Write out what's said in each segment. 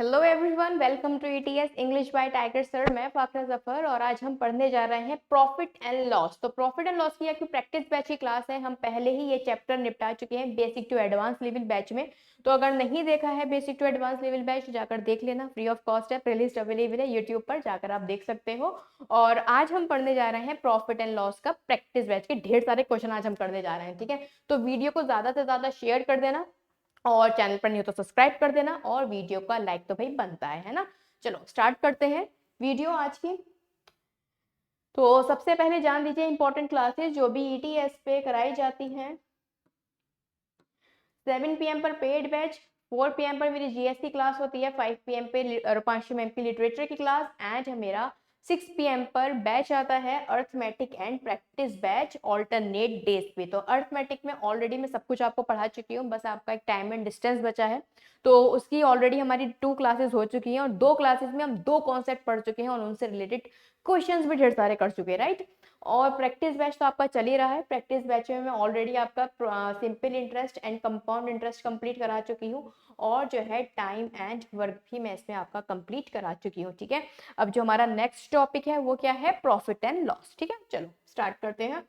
Hello everyone, welcome to ETS English by tiger sir. मैं फाखरा जफर और आज हम पढ़ने जा रहे हैं प्रॉफिट एंड लॉस। तो प्रॉफिट एंड लॉस की आपकी प्रैक्टिस बैच की क्लास है। हम पहले ही ये चैप्टर निपटा चुके हैं basic to advance level batch में। तो अगर नहीं देखा है basic to advance level batch जाकर देख लेना, फ्री ऑफ कॉस्ट है, प्लेलिस्ट अवेलेबल है यूट्यूब पर, जाकर आप देख सकते हो। और आज हम पढ़ने जा रहे हैं प्रॉफिट एंड लॉस का प्रैक्टिस बैच के ढेर सारे क्वेश्चन आज हम करने जा रहे हैं। ठीक है, तो वीडियो को ज्यादा से ज्यादा शेयर कर देना और चैनल पर नहीं हो तो सब्सक्राइब कर देना और वीडियो का लाइक तो भाई बनता है ना। चलो स्टार्ट करते हैं वीडियो आज की। तो सबसे पहले जान लीजिए इंपॉर्टेंट क्लासेस जो भी ईटीएस पे कराई जाती हैं। 7 PM पर पेड बैच, 4 PM पर मेरी जीएस की क्लास होती है, 5 PM पे रूपांशु मैम की लिटरेचर की क्लास एंड मेरा 6 PM पर बैच आता है arithmetic and practice batch alternate days पे। तो अर्थमेटिक में ऑलरेडी मैं सब कुछ आपको पढ़ा चुकी हूँ, बस आपका एक टाइम एंड डिस्टेंस बचा है। तो उसकी ऑलरेडी हमारी 2 क्लासेस हो चुकी हैं और 2 क्लासेस में हम 2 कॉन्सेप्ट पढ़ चुके हैं और उनसे रिलेटेड क्वेश्चंस भी ढेर सारे कर चुके हैं, राइट। और प्रैक्टिस बैच तो आपका चल ही रहा है। प्रैक्टिस बैच में मैं ऑलरेडी आपका simple interest and compound interest complete करा चुकी हूँ और जो है टाइम एंड वर्क भी मैं इसमें आपका कंप्लीट करा चुकी हूँ। ठीक है, अब जो हमारा नेक्स्ट टॉपिक है वो क्या है, प्रॉफिट एंड लॉस। ठीक है, चलो स्टार्ट करते हैं।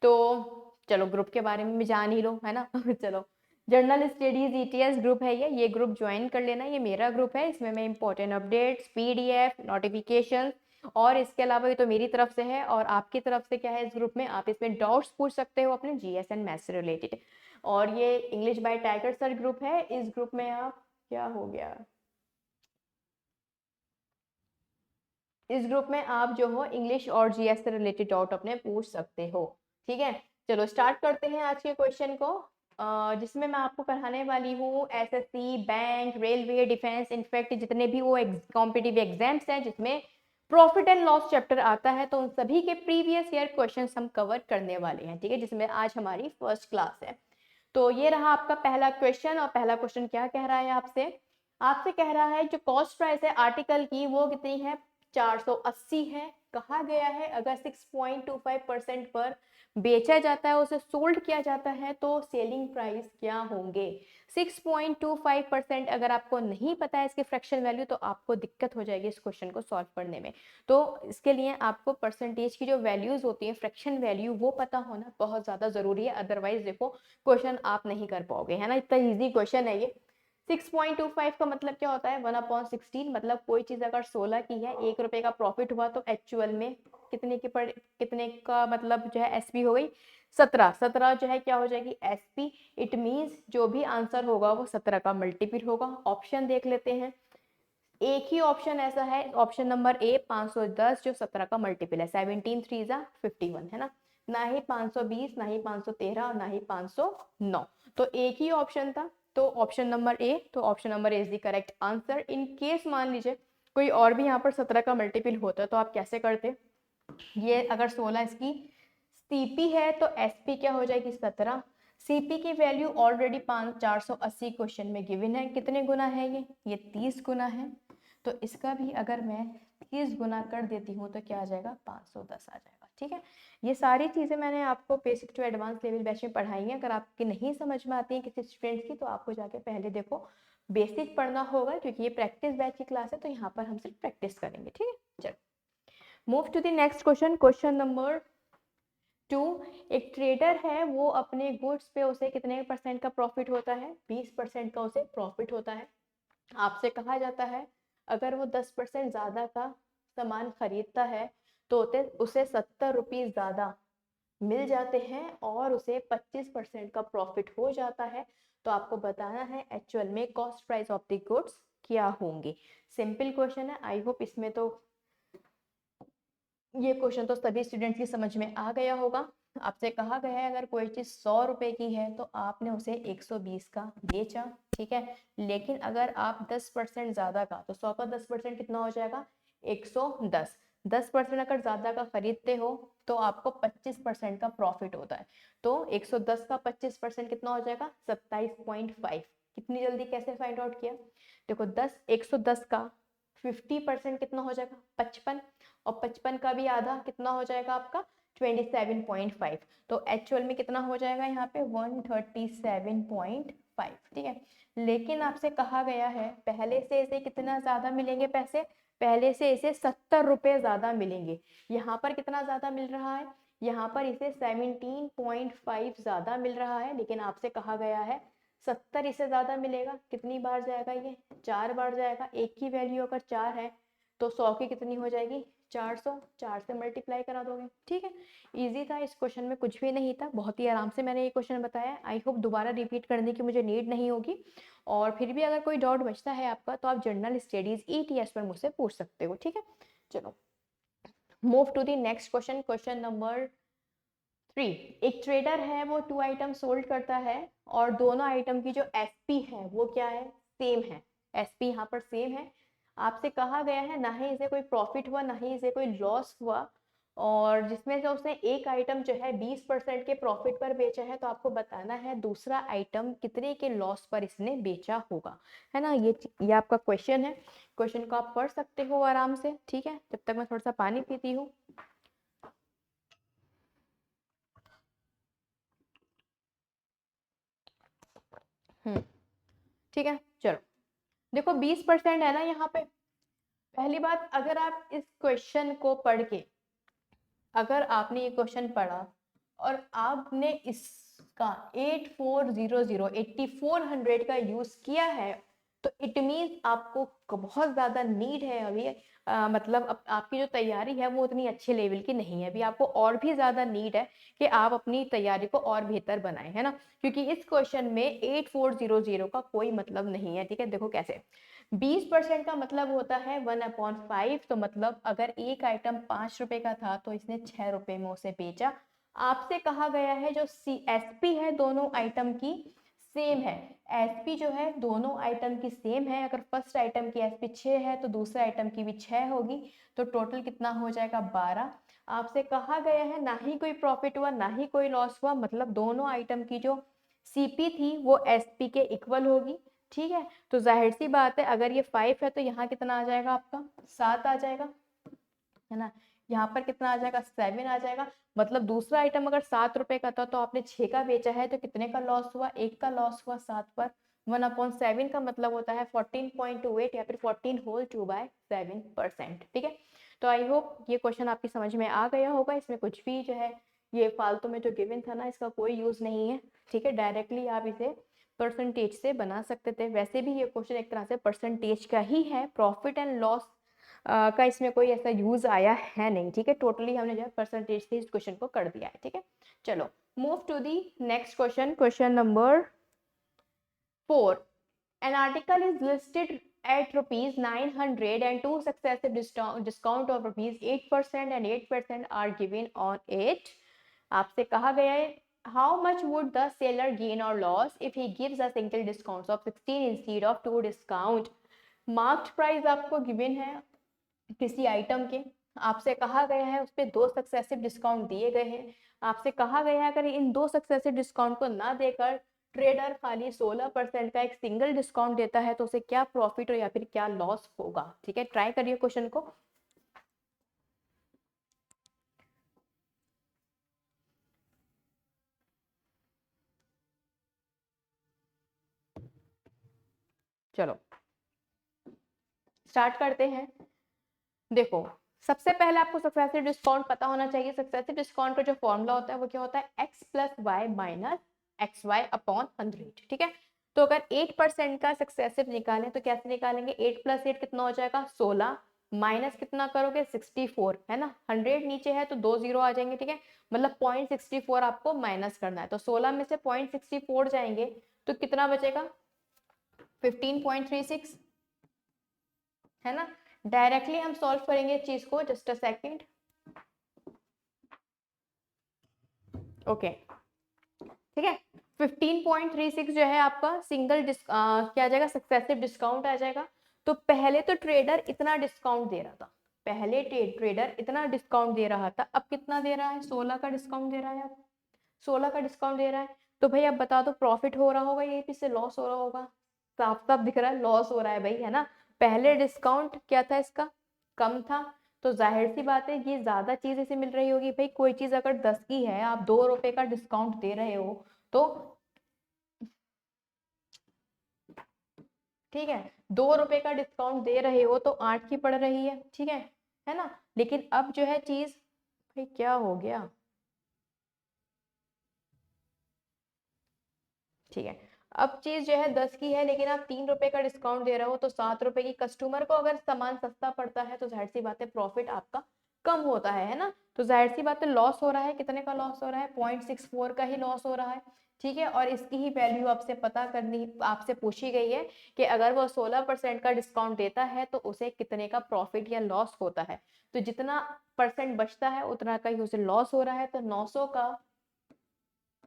तो चलो ग्रुप के बारे में भी जान ही लो, है ना। चलो, जर्नल स्टडीज ईटीएस ग्रुप है ये ग्रुप ज्वाइन कर लेना। ये मेरा ग्रुप है, इसमें मैं इंपॉर्टेंट अपडेट्स, पीडीएफ, नोटिफिकेशन और इसके अलावा ये तो मेरी तरफ से है और आपकी तरफ से क्या है, इस ग्रुप में आप इसमें डाउट्स पूछ सकते हो अपने जीएस एंड मैथ्स से रिलेटेड। और ये English by tiger sir group है। इस ग्रुप में आप क्या हो गया, इस ग्रुप में आप जो हो इंग्लिश और जीएस से रिलेटेड डाउट अपने पूछ सकते हो। ठीक है, चलो स्टार्ट करते हैं आज के क्वेश्चन को, जिसमें मैं आपको पढ़ाने वाली हूँ SSC, bank, railway, defence, in fact जितने भी वो कॉम्पिटिटिव एग्जाम्स हैं जिसमें प्रॉफिट एंड लॉस चैप्टर आता है, तो उन सभी के प्रीवियस ईयर क्वेश्चन हम कवर करने वाले हैं। ठीक है, जिसमें आज हमारी फर्स्ट क्लास है। तो ये रहा आपका पहला क्वेश्चन और पहला क्वेश्चन क्या कह रहा है आपसे, आपसे कह रहा है जो कॉस्ट प्राइस है आर्टिकल की वो कितनी है, 480 है। कहा गया है अगर 6.25% पर बेचा जाता है, उसे सोल्ड किया जाता है तो सेलिंग प्राइस क्या होंगे। 6.25% अगर आपको नहीं पता है इसके फ्रैक्शन वैल्यू तो आपको दिक्कत हो जाएगी इस क्वेश्चन को सॉल्व करने में। तो इसके लिए आपको परसेंटेज की जो वैल्यूज होती है, फ्रैक्शन वैल्यू, वो पता होना बहुत ज्यादा जरूरी है। अदरवाइज देखो क्वेश्चन आप नहीं कर पाओगे, है ना। इतना इजी क्वेश्चन है ये। 6.25 का मतलब क्या होता है, 1/16। मतलब कोई चीज अगर 16 की है, 1 रुपए का प्रॉफिट हुआ तो एक्चुअल में कितने का मतलब जो है एसपी हो गई 17। 17 जो है क्या हो जाएगी एसपी। इट मींस जो भी आंसर होगा वो 17 का मल्टीपल होगा। ऑप्शन देख लेते हैं, एक ही ऑप्शन ऐसा है, ऑप्शन नंबर ए 510 जो 17 का मल्टीपल है। 17 3 51, है ना ही 520, ना ही 513 और ना ही 509। तो एक ही ऑप्शन था, तो ऑप्शन नंबर ए, तो option number A is the correct answer. In case मान लीजिए कोई और भी यहाँ पर 17 का मल्टीपल होता तो आप कैसे करते, ये अगर 16 इसकी सीपी है तो एसपी क्या हो जाएगी 17। सीपी की वैल्यू ऑलरेडी 480 क्वेश्चन में गिवन है। कितने गुना है ये 30 गुना है। तो इसका भी अगर मैं 30 गुना कर देती हूँ तो क्या आ जाएगा 510 आ जाएगा। ठीक है, ये सारी चीजें मैंने आपको basic to advance level batch में पढ़ाई है। अगर आपकी नहीं समझ में आती है किसी स्टूडेंट की तो आपको जाके पहले देखो बेसिक पढ़ना होगा, क्योंकि ये प्रैक्टिस बैच की क्लास है तो यहाँ पर हम सिर्फ प्रैक्टिस करेंगे। ठीक है, चलो move to the next question. Question number 2, एक ट्रेडर है वो अपने गुड्स पे उसे कितने परसेंट का प्रॉफिट होता है, 20% का उसे प्रॉफिट होता है। आपसे कहा जाता है अगर वो 10% ज्यादा का सामान खरीदता है तो उसे 70 रुपीज ज्यादा मिल जाते हैं और उसे 25% का प्रॉफिट हो जाता है। तो आपको बताना है एक्चुअल में cost price of the goods क्या होंगे। सिंपल क्वेश्चन है, आई होप इसमें तो ये क्वेश्चन तो सभी स्टूडेंट्स की समझ में आ गया होगा। आपसे कहा गया है अगर कोई चीज 100 रुपए की है तो आपने उसे 120 का बेचा। ठीक है, लेकिन अगर आप 10% ज्यादा का, तो 100 का 10% कितना हो जाएगा 110। 10% अगर ज्यादा का खरीदते हो तो आपको 25% का प्रॉफिट होता है। तो 110 का 25% कितना हो जाएगा 27.5। कितनी जल्दी कैसे फाइंड आउट किया, देखो 110 का 50% कितना हो जाएगा 55 और 55 का भी आधा कितना हो जाएगा आपका 27.5। तो एक्चुअल में कितना हो जाएगा यहाँ पे 137.5 5, ठीक है। लेकिन आपसे कहा गया है पहले से इसे कितना ज्यादा मिलेंगे पैसे, पहले से इसे 70 रुपए ज्यादा मिलेंगे। यहाँ पर कितना ज्यादा मिल रहा है, यहाँ पर इसे 17.5 ज्यादा मिल रहा है, लेकिन आपसे कहा गया है 70 इसे ज्यादा मिलेगा। कितनी बार जाएगा ये, 4 बार जाएगा। एक की वैल्यू अगर 4 है तो 100 की कितनी हो जाएगी, 400, 4 से मल्टीप्लाई करा दोगे, ठीक है। इजी था, इस क्वेश्चन में कुछ भी नहीं था, बहुत ही आराम से मैंने ये क्वेश्चन बताया। आई होप दोबारा रिपीट करने की मुझे नीड नहीं होगी। और फिर भी अगर कोई डाउट बचता है आपका तो आप जनरल स्टडीज ETS पर मुझसे पूछ सकते हो, ठीक है। चलो move to the next question, question number 3। एक ट्रेडर है, वो 2 आइटम सोल्ड करता है और दोनों आइटम की जो SP है वो क्या है, सेम है। SP यहाँ पर सेम है। आपसे कहा गया है ना ही इसे कोई प्रॉफिट हुआ ना ही इसे कोई लॉस हुआ, और जिसमें से उसने एक आइटम जो है 20% के प्रॉफिट पर बेचा है, तो आपको बताना है दूसरा आइटम कितने के लॉस पर इसने बेचा होगा, है ना। ये आपका क्वेश्चन है। क्वेश्चन को आप पढ़ सकते हो आराम से, ठीक है। जब तक मैं थोड़ा सा पानी पीती हूँ। ठीक है, चलो देखो 20% है ना यहाँ पे। पहली बात, अगर आप इस क्वेश्चन को पढ़ के, अगर आपने ये क्वेश्चन पढ़ा और आपने इसका 8400 का यूज किया है, तो इट मीन आपको बहुत ज्यादा नीड है अभी। मतलब आपकी जो तैयारी है वो उतनी अच्छे लेवल की नहीं है, अभी आपको और भी ज्यादा नीड है कि आप अपनी तैयारी को और बेहतर बनाएं, है ना। क्योंकि इस क्वेश्चन में 8400 का कोई मतलब नहीं है, ठीक है। देखो कैसे, 20% का मतलब होता है 1/5। तो मतलब अगर एक आइटम 5 रुपए का था तो इसने 6 रुपए में उसे बेचा। आपसे कहा गया है जो SP है दोनों आइटम की सेम है। SP जो है दोनों आइटम की सेम है। अगर फर्स्ट आइटम की SP 6 है तो दूसरे आइटम की भी 6 होगी, तो टोटल कितना हो जाएगा, 12। आपसे कहा गया है ना ही कोई प्रॉफिट हुआ ना ही कोई लॉस हुआ, मतलब दोनों आइटम की जो CP थी वो SP के इक्वल होगी, ठीक है। तो जाहिर सी बात है, अगर ये 5 है तो यहाँ कितना आ जाएगा आपका, 7 आ जाएगा, है ना। यहाँ पर कितना आ जाएगा, 7 आ जाएगा। मतलब दूसरा आइटम अगर 7 रुपए का था तो आपने 6 का बेचा है, तो कितने का लॉस हुआ, 1 का लॉस हुआ 7 पर। 1/7 का मतलब होता है 14.28 या फिर 14/7%, ठीक है। तो आई होप ये क्वेश्चन आपकी समझ में आ गया होगा। इसमें कुछ भी जो है ये फालतू में जो गिवन था ना, इसका कोई यूज नहीं है, ठीक है। डायरेक्टली आप इसे परसेंटेज से बना सकते थे। वैसे भी ये क्वेश्चन एक तरह से परसेंटेज का ही है, प्रॉफिट एंड लॉस का इसमें कोई ऐसा यूज आया है नहीं, ठीक है। टोटली हमने जो है परसेंटेज से इस क्वेश्चन को कर दिया है, ठीक है। चलो move to the next question, question number 4। An article is listed at rupees 900 and two successive discount of rupees 8% and 8% are given on it. आपसे कहा गया है how much would the seller gain or loss if he gives a single discount of 16 instead of 2 discount. Marked price आपको given है किसी item के, आपसे कहा गया है उस पर 2 सक्सेसिव डिस्काउंट दिए गए हैं। आपसे कहा गया है अगर इन 2 सक्सेसिव डिस्काउंट को ना देकर ट्रेडर खाली 16% का एक सिंगल डिस्काउंट देता है तो उसे क्या प्रॉफिट हो या फिर क्या लॉस होगा, ठीक है। ट्राई करिए क्वेश्चन को। चलो स्टार्ट करते हैं। देखो सबसे पहले आपको सक्सेसिव डिस्काउंट पता होना चाहिए। सक्सेसिव डिस्काउंट का जो फॉर्मूला होता है वो क्या होता है, x + y - xy अपॉन 100, ठीक है। तो अगर 8% का सक्सेसिव निकालें तो कैसे निकालेंगे, 8 + 8 कितना हो जाएगा, 16, माइनस कितना करोगे 64, है ना। 100 नीचे है तो 2 जीरो आ जाएंगे, ठीक है। मतलब 0.64 आपको माइनस करना है, तो 16 में से 0.64 जाएंगे तो कितना बचेगा, 15.36, है ना। डायरेक्टली हम सॉल्व करेंगे इस चीज को, जस्ट अ सेकंड। ओके ठीक है, 15.36 जो है आपका सिंगल क्या आ जाएगा, सक्सेसिव डिस्काउंट आ जाएगा। तो पहले तो ट्रेडर इतना डिस्काउंट दे रहा था, पहले ट्रेडर इतना डिस्काउंट दे रहा था, अब कितना दे रहा है, 16 का डिस्काउंट दे रहा है। अब 16 का डिस्काउंट दे रहा है, तो भाई अब बता दो प्रॉफिट हो रहा होगा या फिर से लॉस हो रहा होगा। साफ साफ दिख रहा है लॉस हो रहा है भाई, है ना। पहले डिस्काउंट क्या था इसका, कम था, तो जाहिर सी बात है ये ज्यादा चीज इसे मिल रही होगी। भाई कोई चीज अगर 10 की है, आप 2 रुपए का डिस्काउंट दे रहे हो तो ठीक है, 2 रुपए का डिस्काउंट दे रहे हो तो 8 की पड़ रही है, ठीक है ना। लेकिन अब जो है चीज, भाई क्या हो गया, ठीक है, अब चीज जो है 10 की है, लेकिन आप 3 रुपए का डिस्काउंट दे रहे हो तो 7 रुपए की। कस्टमर को अगर सामान सस्ता पड़ता है तो जाहिर सी बात है प्रॉफिट आपका कम होता है ना। तो जाहिर सी बात है लॉस हो रहा है। कितने का लॉस हो रहा है? 0.64 का ही लॉस हो रहा है, ठीक है। और इसकी ही वैल्यू आपसे पता करनी, आपसे पूछी गई है कि अगर वो 16% का डिस्काउंट देता है तो उसे कितने का प्रॉफिट या लॉस होता है। तो जितना परसेंट बचता है उतना का ही उसे लॉस हो रहा है। तो 900 का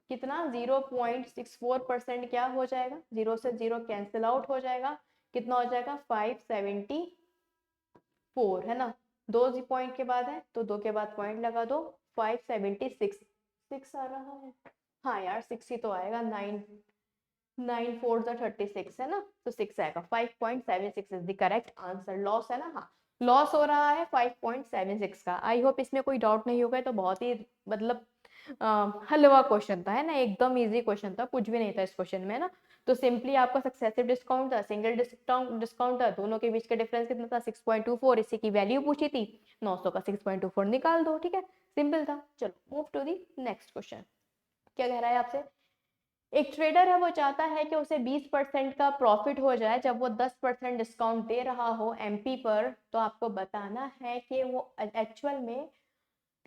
कितना, 0.64% क्या हो जाएगा, जीरो से जीरो कैंसिल आउट हो जाएगा। कितना हो जाएगा? 574, है ना। दो पॉइंट के बाद है तो दो के बाद पॉइंट लगा दो। 576, 6 आ रहा है, हाँ यार 6 ही तो आएगा। 9 9 4 36 है ना, तो 6 आएगा। 5.76 is the correct answer. Loss है ना, हाँ लॉस हो रहा है 5.76 का। आई होप इसमें कोई डाउट नहीं होगा। तो बहुत ही मतलब हलवा क्वेश्चन था, है ना, एकदम इजी क्वेश्चन था, कुछ भी नहीं था इस क्वेश्चन में ना। तो सिंपली आपका सक्सेसिव डिस्काउंट था, सिंगल डिस्काउंट था, दोनों के बीच का डिफरेंस कितना था? 6.24। इसी की वैल्यू पूछी थी, 900 का 6.24 निकाल दो, ठीक है, सिंपल था। चलो move to the next question. क्या कह रहा है आपसे? एक ट्रेडर है, वो चाहता है कि उसे 20% का प्रॉफिट हो जाए जब वो 10% डिस्काउंट दे रहा हो एमपी पर। तो आपको बताना है कि वो एक्चुअल में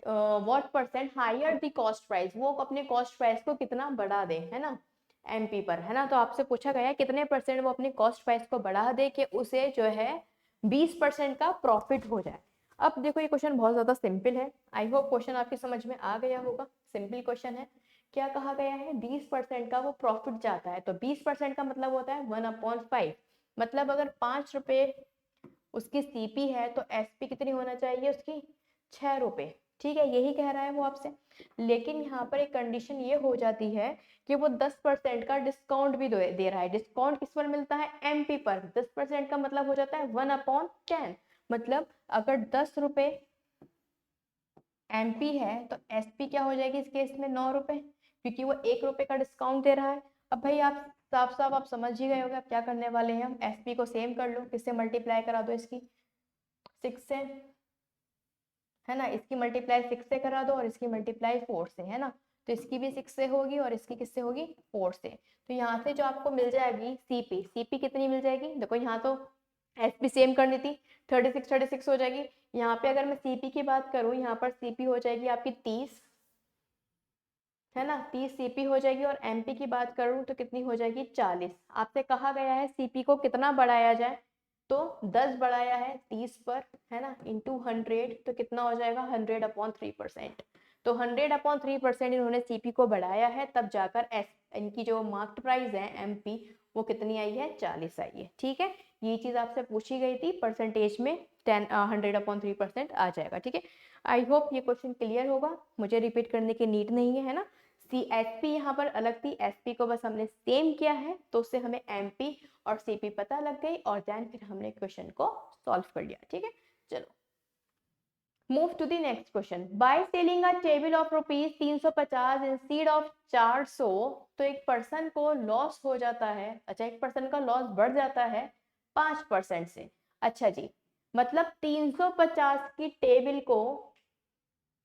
what percent higher the cost price, वो अपने कॉस्ट प्राइस को कितना बढ़ा दे, है ना, एमपी पर, है ना। तो आपसे पूछा गया है कितने परसेंट वो अपनी कॉस्ट प्राइस को बढ़ा दे कि उसे जो है 20% का प्रॉफिट हो जाए। अब देखो ये क्वेश्चन बहुत ज्यादा सिंपल है। आई होप क्वेश्चन आपकी समझ में आ गया होगा। सिंपल क्वेश्चन है। क्या कहा गया है? 20% का वो प्रॉफिट चाहता है। तो 20% का मतलब होता है 1/5। मतलब अगर 5 रुपए उसकी सीपी है तो एसपी कितनी होना चाहिए उसकी? 6 रुपए, ठीक है, यही कह रहा है वो आपसे। लेकिन यहाँ पर एक कंडीशन ये हो जाती है कि वो 10% का डिस्काउंट भी दे रहा है। डिस्काउंट किस पर मिलता है? एमपी पर। 10% का मतलब हो जाता है 1/10। मतलब अगर 10 रुपए एमपी है तो एसपी क्या हो जाएगी इस केस में? 9 रुपए, क्योंकि वो 1 रुपए का डिस्काउंट दे रहा है। अब भाई आप साफ साफ आप समझ ही गए होंगे आप क्या करने वाले हैं। हम एसपी को सेम कर लो, किससे मल्टीप्लाई करा दो? इसकी 6 से, है ना। इसकी मल्टीप्लाई 6 से करा दो और इसकी मल्टीप्लाई 4 से, है ना। तो इसकी भी 6 से होगी और इसकी किससे होगी? 4 से। तो यहाँ से जो आपको मिल जाएगी सीपी, सीपी कितनी मिल जाएगी? देखो यहाँ तो एसपी सेम करनी थी, 36 हो जाएगी। यहाँ पे अगर मैं सीपी की बात करूँ, यहाँ पर सीपी हो जाएगी आपकी 30, है ना, 30 सीपी हो जाएगी। और एमपी की बात करूँ तो कितनी हो जाएगी? 40। आपसे कहा गया है सीपी को कितना बढ़ाया जाए, तो 10 बढ़ाया है 30 पर, है ना, इंटू 100, तो कितना हो जाएगा? 100/3%। तो 100/3% इन्होंने सीपी को बढ़ाया है, तब जाकर एस इनकी जो मार्केट प्राइस है एमपी वो कितनी आई है? 40 आई है, ठीक है। ये चीज आपसे पूछी गई थी, परसेंटेज में 100/3% आ जाएगा, ठीक है। आई होप ये क्वेश्चन क्लियर होगा, मुझे रिपीट करने की नीड नहीं है ना। एसपी यहाँ पर अलग थी, एसपी को बस हमने सेम किया है तो उससे हमें एमपी और सीपी पता लग गई और देन फिर हमने क्वेश्चन को सॉल्व कर लिया, ठीक है। चलो move to the next question. By selling a table of rupees 350 instead of 400, तो एक पर्सन को लॉस हो जाता है। अच्छा, एक पर्सन का लॉस बढ़ जाता है 5% से। अच्छा जी, मतलब 350 की टेबल को,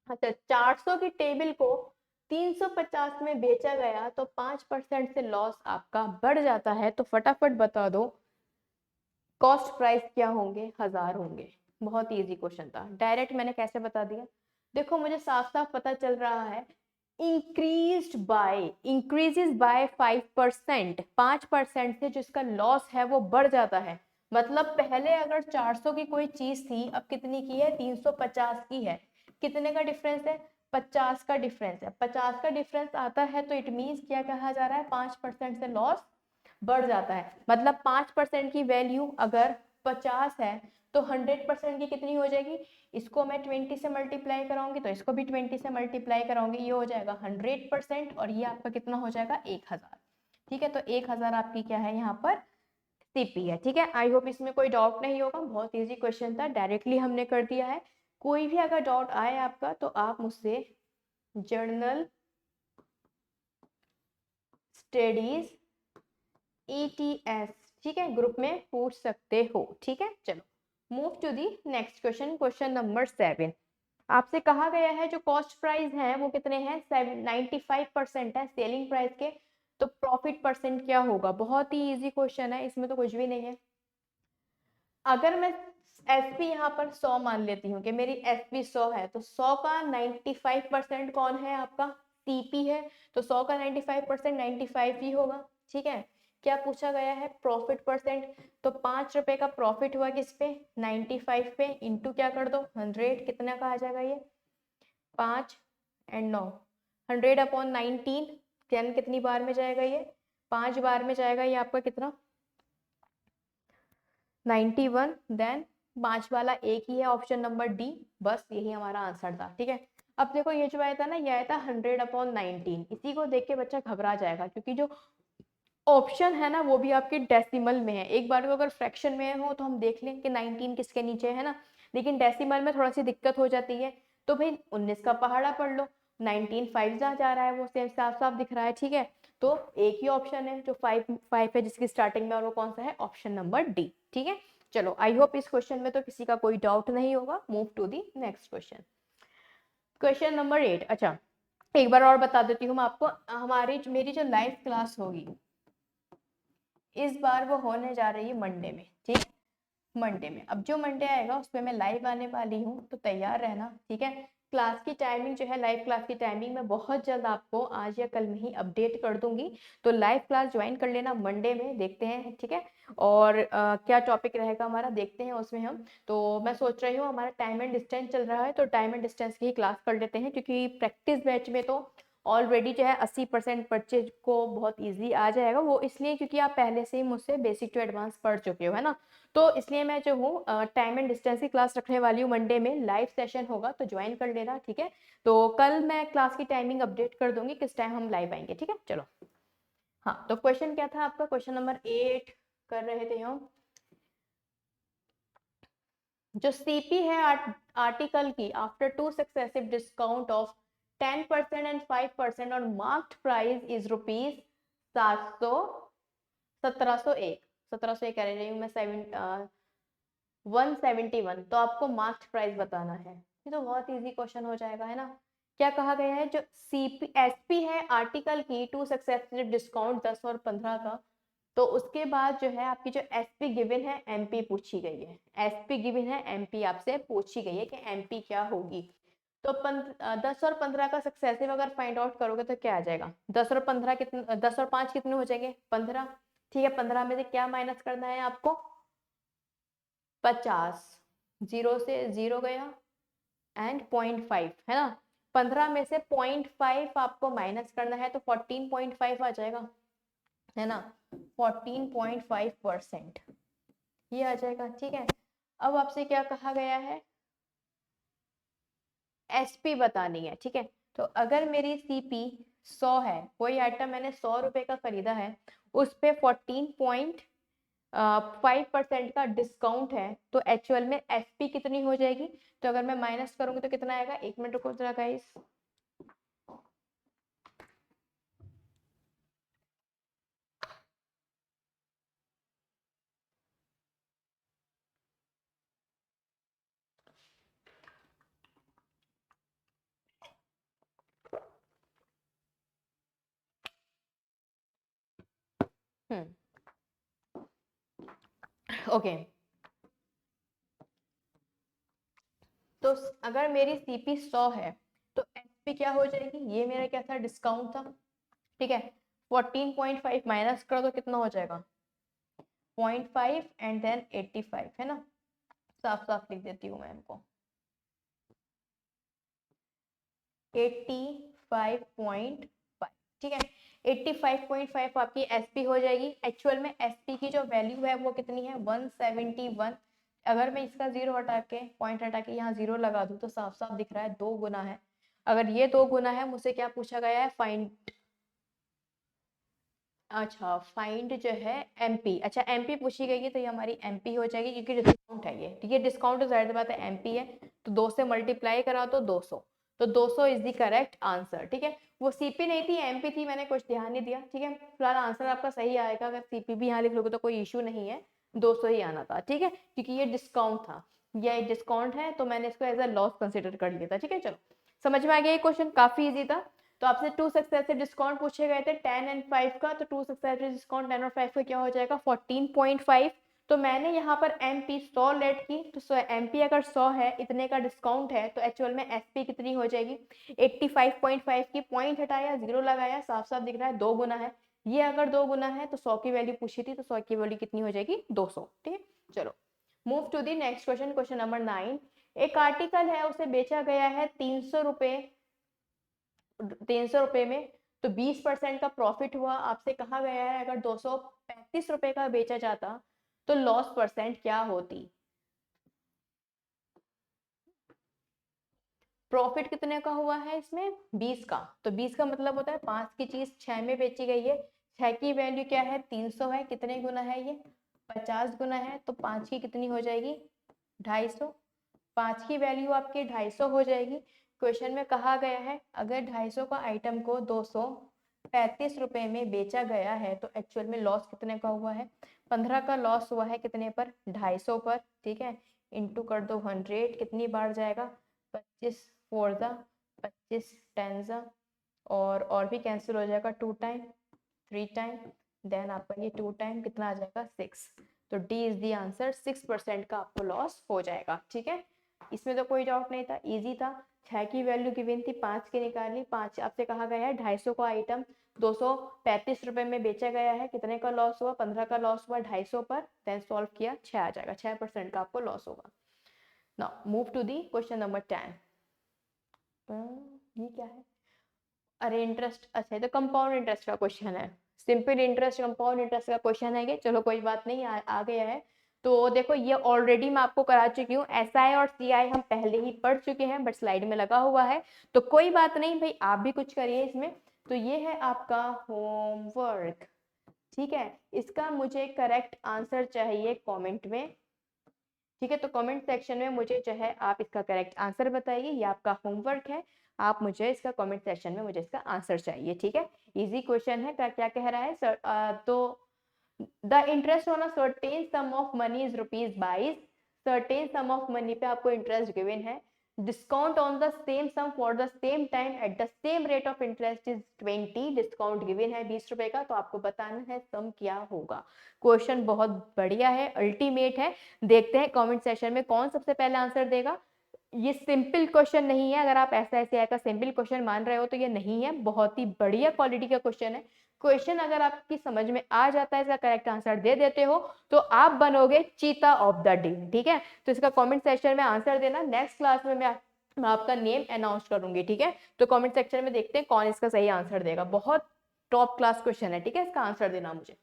अच्छा 400 की टेबल को 350 में बेचा गया तो 5% से लॉस आपका बढ़ जाता है। तो फटाफट बता दो कॉस्ट प्राइस क्या होंगे? 1000 होंगे। बहुत इजी क्वेश्चन था, डायरेक्ट मैंने कैसे बता दिया। देखो मुझे साफ साफ पता चल रहा है, इंक्रीजेस बाय 5%, 5% से जिसका लॉस है वो बढ़ जाता है। मतलब पहले अगर 400 की कोई चीज थी, अब कितनी की है? 350 की है। कितने का डिफरेंस है? 50 का डिफरेंस है। 50 का डिफरेंस आता है तो इट मीन्स क्या कहा जा रहा है? 5% से लॉस बढ़ जाता है। मतलब 5% की वैल्यू अगर 50 है तो 100% की कितनी हो जाएगी? इसको मैं 20 से मल्टीप्लाई कराऊंगी तो इसको भी 20 से मल्टीप्लाई कराऊंगी, ये हो जाएगा 100%। और ये आपका कितना हो जाएगा? 1000, ठीक है। तो 1000 आपकी क्या है यहाँ पर? सीपी है, ठीक है। आई होप इसमें कोई डाउट नहीं होगा, बहुत इजी क्वेश्चन था, डायरेक्टली हमने कर दिया है। कोई भी अगर डाउट आए आपका तो आप मुझसे जर्नल स्टडीज ETS ठीक है, ग्रुप में पूछ सकते हो। ठीक है, चलो move to the next question, question number 7। आपसे कहा गया है जो कॉस्ट प्राइस है वो कितने हैं, 95% है सेलिंग प्राइस के, तो प्रॉफिट परसेंट क्या होगा। बहुत ही इजी क्वेश्चन है, इसमें तो कुछ भी नहीं है। अगर मैं एसपी यहाँ पर 100 मान लेती हूँ कि मेरी एसपी 100 है, तो 100 का 95% कौन है, आपका सीपी है, तो 100 का 95% 95 ही होगा। ठीक है, क्या पूछा गया है, प्रॉफिट परसेंट, तो 5 रुपए का प्रॉफिट हुआ किस पे, 95 पे, इंटू क्या कर दो 100, कितना का आ जाएगा ये 5 एंड 9, 100/19, यानी कितनी बार में जाएगा ये, 5 बार में जाएगा ये आपका कितना 91, देन 5 वाला एक ही है, ऑप्शन नंबर डी, बस यही हमारा आंसर था। ठीक है, अब देखो ये जो आया था ना, ये आया था 100/19, इसी को देख के बच्चा घबरा जाएगा, क्योंकि जो ऑप्शन है ना वो भी आपके डेसिमल में है। एक बार को अगर फ्रैक्शन में हो तो हम देख लें कि 19 किसके नीचे है ना, लेकिन डेसिमल में थोड़ा सी दिक्कत हो जाती है, तो भाई 19 का पहाड़ा पढ़ लो, 19 5 जहाँ जा रहा है वो सेम साफ साफ दिख रहा है। ठीक है, तो एक ही ऑप्शन है जो 5 है जिसकी स्टार्टिंग में, और वो कौन सा है, ऑप्शन नंबर डी। ठीक है, चलो आई होप इस क्वेश्चन में तो किसी का कोई डाउट नहीं होगा। Move to the next question, question number 8। अच्छा, एक बार और बता देती हूँ मैं आपको, हमारी मेरी जो लाइव क्लास होगी इस बार वो होने जा रही है मंडे में। ठीक, मंडे में, अब जो मंडे आएगा उसमें मैं लाइव आने वाली हूँ, तो तैयार रहना। ठीक है, क्लास की टाइमिंग जो है, लाइव क्लास की टाइमिंग मैं बहुत जल्द आपको आज या कल में ही अपडेट कर दूंगी, तो लाइव क्लास ज्वाइन कर लेना मंडे में, देखते हैं। ठीक है, और क्या टॉपिक रहेगा हमारा देखते हैं उसमें हम, तो मैं सोच रही हूँ हमारा टाइम एंड डिस्टेंस चल रहा है, तो टाइम एंड डिस्टेंस की ही क्लास कर लेते हैं, क्योंकि प्रैक्टिस बैच में तो ऑलरेडी जो है 80% बच्चे को बहुत इजी आ जाएगा, वो इसलिए क्योंकि आप पहले से ही मुझसे बेसिक टू एडवांस पढ़ चुके हो, है ना। तो इसलिए मैं जो हूँ टाइम एंड डिस्टेंस की क्लास रखने वाली हूँ मंडे में, लाइव सेशन होगा, तो ज्वाइन कर लेना। ठीक है, तो कल मैं क्लास की टाइमिंग अपडेट कर दूंगी किस टाइम हम लाइव आएंगे। ठीक है, चलो। हाँ, तो क्वेश्चन क्या था आपका, क्वेश्चन नंबर 8 कर रहे थे हम, जो सीपी है आर्टिकल की, after 2 successive discount of 10% and 5% on marked price is rupees 700 1701, 1701 कह रही हूँ मैं, 171, तो आपको मार्क्ड प्राइस बताना है। ये तो बहुत इजी क्वेश्चन हो जाएगा, है ना। क्या कहा गया है, जो सीपी एसपी है आर्टिकल की 2 सक्सेसिव डिस्काउंट 10 और 15 का, तो उसके बाद जो है आपकी जो एसपी गिवन है, एमपी पूछी गई है, एसपी गिवन है, एमपी आपसे पूछी गई है कि एमपी क्या होगी। तो 10 और 15 का सक्सेसिव अगर फाइंड आउट करोगे तो क्या आ जाएगा, 10 और 15 कितने, 10 और 5 कितने हो जाएंगे, 15। ठीक है, 15 में से क्या माइनस करना है आपको, 50, 0 से 0 गया एंड 0.5, है ना। 15 में से 0.5 आपको माइनस करना है, तो 14.5 आ जाएगा, है ना, 14.5% ये आ जाएगा। ठीक है, अब आपसे क्या कहा गया है, एसपी बतानी है। ठीक है, तो अगर मेरी सीपी 100 है, कोई आइटम मैंने 100 रुपए का खरीदा है, उस पे 14.5% का डिस्काउंट है, तो एक्चुअल में एसपी कितनी हो जाएगी, तो अगर मैं माइनस करूंगी तो कितना आएगा, 1 मिनट रुको जरा गाइस। ओके, तो अगर मेरी सीपी 100 है, तो एसपी क्या हो जाएगी, ये मेरा क्या था, डिस्काउंट था। ठीक है, 14.5 माइनस कर दो, कितना हो जाएगा 0.5 एंड देन 85, है ना। साफ साफ लिख देती हूँ मैं इनको, 85.5। ठीक है, 85.5 आपकी एसपी हो जाएगी। एक्चुअल में एसपी की जो वैल्यू है वो कितनी है, 171। अगर मैं इसका जीरो हटा के, पॉइंट हटा के यहाँ जीरो लगा दूं, तो साफ साफ दिख रहा है 2 गुना है। अगर ये 2 गुना है, मुझसे क्या पूछा गया है, फाइंड, अच्छा फाइंड जो है एमपी, अच्छा एमपी पूछी गई है, तो ये हमारी एमपी हो जाएगी, क्योंकि डिस्काउंट है ये। ठीक है, डिस्काउंट तो जाहिर सी बात है एमपी है, तो 2 से मल्टीप्लाई करा तो 200, तो 200 इज द करेक्ट आंसर। ठीक है, वो सीपी नहीं थी, एमपी थी, मैंने कुछ ध्यान नहीं दिया। ठीक है, फिलहाल आंसर आपका सही आएगा, अगर सीपी भी यहाँ लिख लोगे तो कोई इशू नहीं है, 200 ही आना था। ठीक है, क्योंकि ये डिस्काउंट था, ये डिस्काउंट है तो मैंने इसको एज अ लॉस कंसिडर कर लिया था। ठीक है, चलो समझ में आ गया, ये क्वेश्चन काफी इजी था। तो आपसे 2 सक्सेसिव डिस्काउंट पूछे गए थे 10 एंड 5 का, तो 2 सक्सेसिव डिस्काउंट 10 और 5 का क्या हो जाएगा 14.5। तो मैंने यहाँ पर एमपी 100 लेट की, तो एमपी अगर 100 है, इतने का डिस्काउंट है, तो एक्चुअल में एसपी कितनी हो जाएगी 85.5 की। पॉइंट हटाया, जीरो लगाया, साफ साफ दिख रहा है 2 गुना है। ये अगर 2 गुना है तो 100 की वैल्यू पूछी थी, तो 100 की वैल्यू कितनी हो जाएगी 200। ठीक है, चलो move to the next question, question number 9। एक आर्टिकल है, उसे बेचा गया है 300 रुपए में, तो 20% का प्रॉफिट हुआ। आपसे कहा गया है अगर 235 रुपए का बेचा जाता तो लॉस परसेंट क्या होती। प्रॉफिट कितने का हुआ है इसमें 20 का, तो 20 का मतलब होता है 5 की चीज 6 में बेची गई है, 6 की वैल्यू क्या है 300 है, कितने गुना है ये 50 गुना है, तो 5 की कितनी हो जाएगी 250। 5 की वैल्यू आपकी 250 हो जाएगी। क्वेश्चन में कहा गया है अगर 250 का आइटम को 235 रुपए में बेचा गया है, तो एक्चुअल में लॉस कितने का हुआ है 15 का लॉस हुआ है, कितने पर 250 पर। ठीक है, इंटू कर दो 100, कितनी बार जाएगा 25 फोर ज़ा 25 टेन ज़ा, और भी कैंसिल हो जाएगा 2 टाइम 3 टाइम, देन आपका ये 2 टाइम कितना आ जाएगा 6। तो डी इज द आंसर, 6% का आपको लॉस हो जाएगा। ठीक है, इसमें तो कोई डाउट नहीं था, इजी था। 6 की वैल्यू गिवन थी, 5 की निकाली, 5 आपसे कहा गया है 250 का आइटम 235 रुपए में बेचा गया है, कितने का लॉस हुआ 15 का लॉस हुआ 250 पर, देन सॉल्व किया 6 आ जाएगा, 6% का आपको लॉस होगा। Now move to the question number 10। ये क्या है, अरे इंटरेस्ट, अच्छा ये तो कंपाउंड इंटरेस्ट का क्वेश्चन है, सिंपल इंटरेस्ट कंपाउंड इंटरेस्ट का क्वेश्चन है ये। चलो कोई बात नहीं, आ गया है। तो देखो ये ऑलरेडी मैं आपको करा चुकी हूँ, एसआई और सीआई हम पहले ही पढ़ चुके हैं, बट स्लाइड में लगा हुआ है, तो कोई बात नहीं भाई, आप भी कुछ करिए इसमें। तो ये है आपका होमवर्क। ठीक है, इसका मुझे करेक्ट आंसर चाहिए कमेंट में। ठीक है, तो कमेंट सेक्शन में मुझे जो है आप इसका करेक्ट आंसर बताइए, ये आपका होमवर्क है, आप मुझे इसका कमेंट सेक्शन में मुझे इसका आंसर चाहिए। ठीक है, इजी क्वेश्चन है, क्या कह रहा है सर, तो the interest on a certain sum of money is ₹22। Certain sum of money पे आपको इंटरेस्ट गिवन है, discount on the same sum for the same time at the same rate of interest is 20। Discount given है 20 रुपए का, तो आपको बताना है सम क्या होगा। क्वेश्चन बहुत बढ़िया है, अल्टीमेट है। देखते हैं कमेंट सेशन में कौन सबसे पहले आंसर देगा। ये सिंपल क्वेश्चन नहीं है, अगर आप ऐसा ऐसे का सिंपल क्वेश्चन मान रहे हो तो ये नहीं है, बहुत ही बढ़िया क्वालिटी का क्वेश्चन है। क्वेश्चन अगर आपकी समझ में आ जाता है, इसका करेक्ट आंसर दे देते हो, तो आप बनोगे चीता ऑफ द डे। ठीक है, तो इसका कमेंट सेक्शन में आंसर देना, नेक्स्ट क्लास में मैं आपका नेम अनाउंस करूंगी। ठीक है, तो कमेंट सेक्शन में देखते हैं कौन इसका सही आंसर देगा, बहुत टॉप क्लास क्वेश्चन है। ठीक है, इसका आंसर देना मुझे।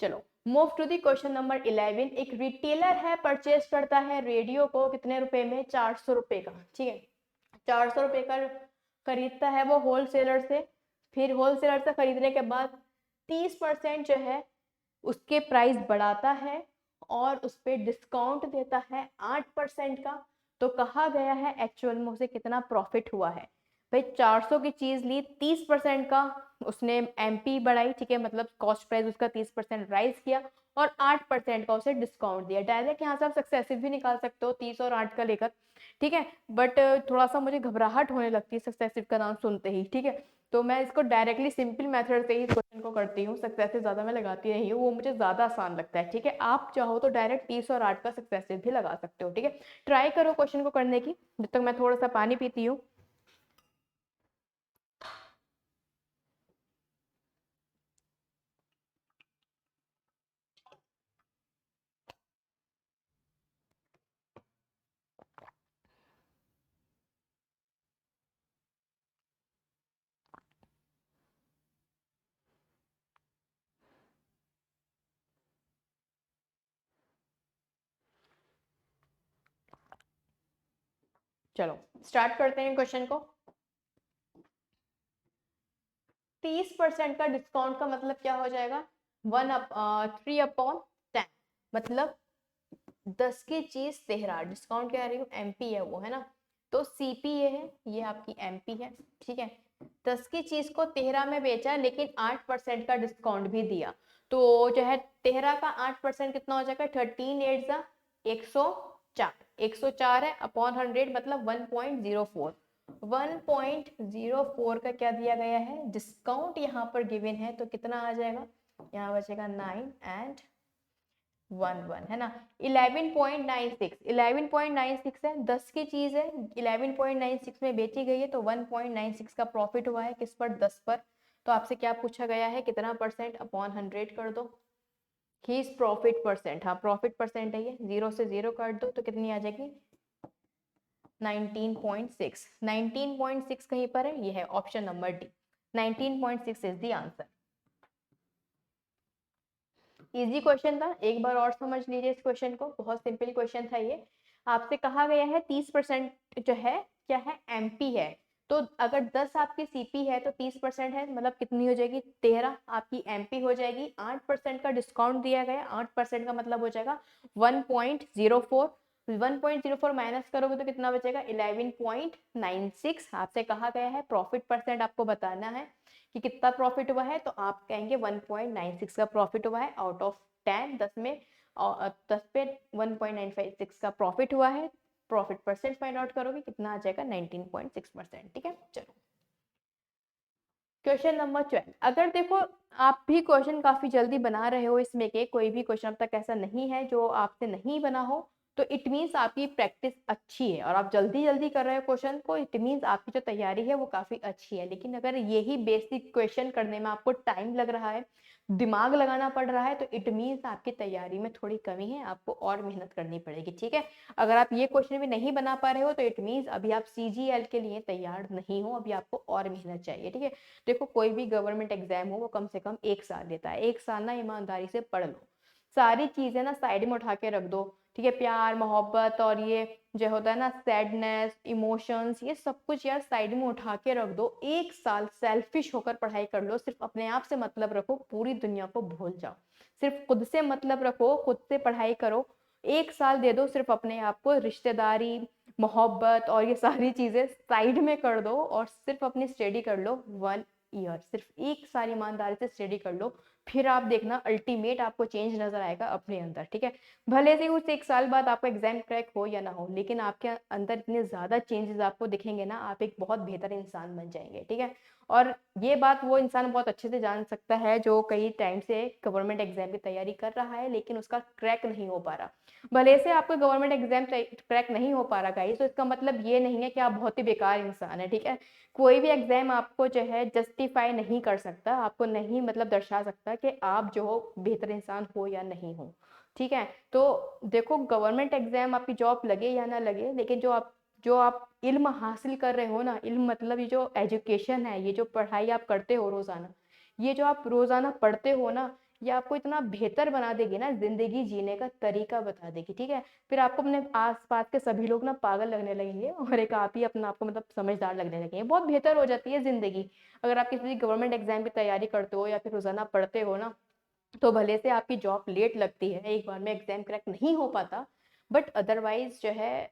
चलो move to the question number 11। एक रिटेलर है, परचेज करता है रेडियो को कितने रुपए में 400 रुपए का। ठीक है, 400 रुपए का खरीदता है वो होलसेलर से, फिर होलसेलर से खरीदने के बाद 30% जो है उसके प्राइस बढ़ाता है और उस पर डिस्काउंट देता है 8% का। तो कहा गया है एक्चुअल में उसे कितना प्रॉफिट हुआ है। भाई 400 की चीज ली, 30% का उसने एमपी बढ़ाई, ठीक है, मतलब कॉस्ट प्राइस उसका 30% राइज किया, और 8% का उसे डिस्काउंट दिया। डायरेक्ट यहाँ से आप सक्सेसिव भी निकाल सकते हो 30 और 8 का लेकर। ठीक है, बट थोड़ा सा मुझे घबराहट होने लगती है सक्सेसिव का नाम सुनते ही। ठीक है, तो मैं इसको डायरेक्टली सिंपल मेथड से ही क्वेश्चन को करती हूँ, सक्सेसिव ज़्यादा मैं लगाती नहीं हूँ, वो मुझे ज़्यादा आसान लगता है। ठीक है, आप चाहो तो डायरेक्ट 30 और 8 का सक्सेसिव भी लगा सकते हो। ठीक है, ट्राई करो क्वेश्चन को करने की, जब तक मैं थोड़ा सा पानी पीती हूँ। चलो स्टार्ट करते हैं क्वेश्चन को। 30% का डिस्काउंट का मतलब क्या हो जाएगा 3/10, मतलब 10 की चीज 13, डिस्काउंट कह रही हूँ एमपी है वो, है ना। तो सीपीए है, ये आपकी एमपी है, ठीक है। 10 की चीज को 13 में बेचा, लेकिन 8% का डिस्काउंट भी दिया, तो जो है 13 का 8% कितना हो जाएगा, 13 8 जा 104, 104 है अपॉन 100 मतलब 1.04, 1.04 का क्या दिया गया है, डिस्काउंट यहाँ पर गिवन है, तो कितना आ जाएगा, यहाँ बचेगा 9 एंड 1 है ना। 11.96, 11.96 है, 10 की चीज है, 11.96 में बेची गई है, तो 1.96 का प्रॉफिट हुआ है किस पर, 10 पर। तो आपसे क्या पूछा गया है, कितना परसेंट, अपॉन 100 कर दो, हीज प्रॉफिट परसेंट, हाँ प्रॉफिट परसेंट है ये, 0 से 0 काट दो तो कितनी आ जाएगी, 19.6, 19.6 कहीं पर है, ये है option number D, 19.6 is the answer. Easy question था, एक बार और समझ लीजिए इस क्वेश्चन को, बहुत सिंपल क्वेश्चन था ये। आपसे कहा गया है 30% जो है क्या है, एमपी है, तो अगर 10 आपकी सीपी है तो 30% है, मतलब कितनी हो जाएगी, 13 आपकी एमपी हो जाएगी। 8% का डिस्काउंट दिया गया, 8% का मतलब हो जाएगा 1.04, 1.04 माइनस करोगे तो कितना बचेगा, 11.96। आपसे कहा गया है प्रॉफिट परसेंट आपको बताना है कि कितना प्रॉफिट हुआ है, तो आप कहेंगे 1.96 का प्रॉफिट हुआ है आउट ऑफ 10, 10 में और 10 पे 1.956 का प्रॉफिट हुआ है, प्रॉफिट परसेंट फाइंड आउट करोगे कितना आ जाएगा, 19.6%, ठीक है। चलो क्वेश्चन नंबर 12, अगर देखो आप भी क्वेश्चन काफी जल्दी बना रहे हो, इसमें के कोई भी क्वेश्चन अब तक ऐसा नहीं है जो आपसे नहीं बना हो, तो इट मीन्स आपकी प्रैक्टिस अच्छी है और आप जल्दी जल्दी कर रहे हो क्वेश्चन को, इट मीन्स आपकी जो तैयारी है वो काफी अच्छी है। लेकिन अगर यही बेसिक क्वेश्चन करने में आपको टाइम लग रहा है, दिमाग लगाना पड़ रहा है, तो इट मीन्स आपकी तैयारी में थोड़ी कमी है, आपको और मेहनत करनी पड़ेगी, ठीक है। अगर आप ये क्वेश्चन भी नहीं बना पा रहे हो तो इट मीन्स अभी आप सीजीएल के लिए तैयार नहीं हो, अभी आपको और मेहनत चाहिए, ठीक है। देखो कोई भी गवर्नमेंट एग्जाम हो वो कम से कम 1 साल लेता है, 1 साल ना ईमानदारी से पढ़ लो, सारी चीजें ना साइड में उठा के रख दो, ठीक है। प्यार मोहब्बत और ये जो होता है ना सैडनेस इमोशंस, ये सब कुछ यार साइड में उठा के रख दो, 1 साल सेल्फिश होकर पढ़ाई कर लो, सिर्फ अपने आप से मतलब रखो, पूरी दुनिया को भूल जाओ, सिर्फ खुद से मतलब रखो, खुद से पढ़ाई करो, 1 साल दे दो सिर्फ अपने आप को, रिश्तेदारी मोहब्बत और ये सारी चीजें साइड में कर दो और सिर्फ अपनी स्टडी कर लो, 1 ईयर, सिर्फ 1 साल ईमानदारी से स्टडी कर लो, फिर आप देखना अल्टीमेट आपको चेंज नजर आएगा अपने अंदर, ठीक है। भले से उस 1 साल बाद आपका एग्जाम क्रैक हो या ना हो, लेकिन आपके अंदर इतने ज्यादा चेंजेस आपको दिखेंगे ना, आप एक बहुत बेहतर इंसान बन जाएंगे, ठीक है। और ये बात वो इंसान बहुत अच्छे से जान सकता है जो कई टाइम से गवर्नमेंट एग्जाम की तैयारी कर रहा है लेकिन उसका क्रैक नहीं हो पा रहा। भले से आपको गवर्नमेंट एग्जाम क्रैक नहीं हो पा रहा गाइस, तो इसका मतलब ये नहीं है कि आप बहुत ही बेकार इंसान है, ठीक है। कोई भी एग्जाम आपको जो है जस्टिफाई नहीं कर सकता, आपको नहीं मतलब दर्शा सकता कि आप जो हो बेहतर इंसान हो या नहीं हो, ठीक है। तो देखो गवर्नमेंट एग्जाम आपकी जॉब लगे या ना लगे, लेकिन जो आप इल्म हासिल कर रहे हो ना, इल्म मतलब ये जो एजुकेशन है, ये जो पढ़ाई आप करते हो रोजाना, ये जो आप रोजाना पढ़ते हो ना, ये आपको इतना बेहतर बना देगी ना, जिंदगी जीने का तरीका बता देगी, ठीक है। फिर आपको अपने आसपास के सभी लोग ना पागल लगने लगेंगे और एक आप ही अपना आपको मतलब समझदार लगने लगेंगे, बहुत बेहतर हो जाती है जिंदगी। अगर आप किसी गवर्नमेंट एग्जाम की तैयारी करते हो या फिर रोजाना पढ़ते हो ना, तो भले से आपकी जॉब लेट लगती है, एक बार में एग्जाम क्रैक नहीं हो पाता, बट अदरवाइज जो है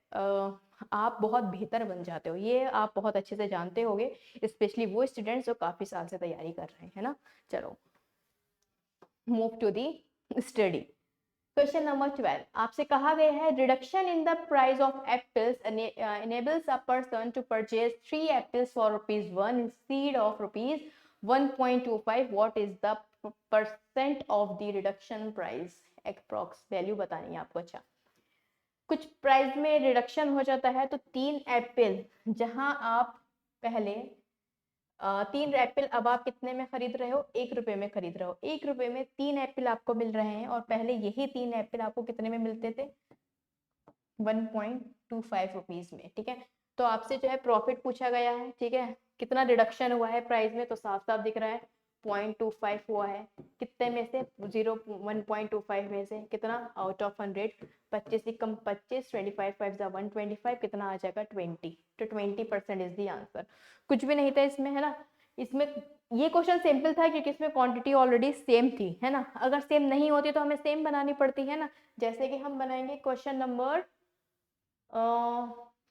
आप बहुत बेहतर बन जाते हो, ये आप बहुत अच्छे से जानते होगे, स्पेशली वो स्टूडेंट्स जो काफी साल से तैयारी कर रहे हैं ना। चलो move to the study. Question number 12, आपसे कहा गया है reduction in the price of apples enables a person to purchase 3 apples for ₹1 instead of ₹1.25, what is the percent of the reduction price, approx value बतानी है आपको। अच्छा, कुछ price में रिडक्शन हो जाता है, तो 3 एप्पल जहां आप पहले 3 एप्पल अब आप कितने में खरीद रहे हो, 1 रुपए में खरीद रहे हो, 1 रुपए में 3 एप्पल आपको मिल रहे हैं, और पहले यही 3 एप्पल आपको कितने में मिलते थे, 1.25 रुपीज में, ठीक है। तो आपसे जो है प्रॉफिट पूछा गया है, ठीक है, कितना रिडक्शन हुआ है प्राइस में, तो साफ साफ दिख रहा है 0.25 हुआ है, कितने में से 1.25 में से कितना, आउट ऑफ 100, 25 से कम 25, 25 5 125, कितना आ जाएगा 20, तो 20% इज दी आंसर। कुछ भी नहीं था इसमें, है ना। इसमें ये क्वेश्चन सिंपल था क्योंकि इसमें क्वांटिटी ऑलरेडी सेम थी, है ना, अगर सेम नहीं होती तो हमें सेम बनानी पड़ती है ना, जैसे कि हम बनाएंगे क्वेश्चन नंबर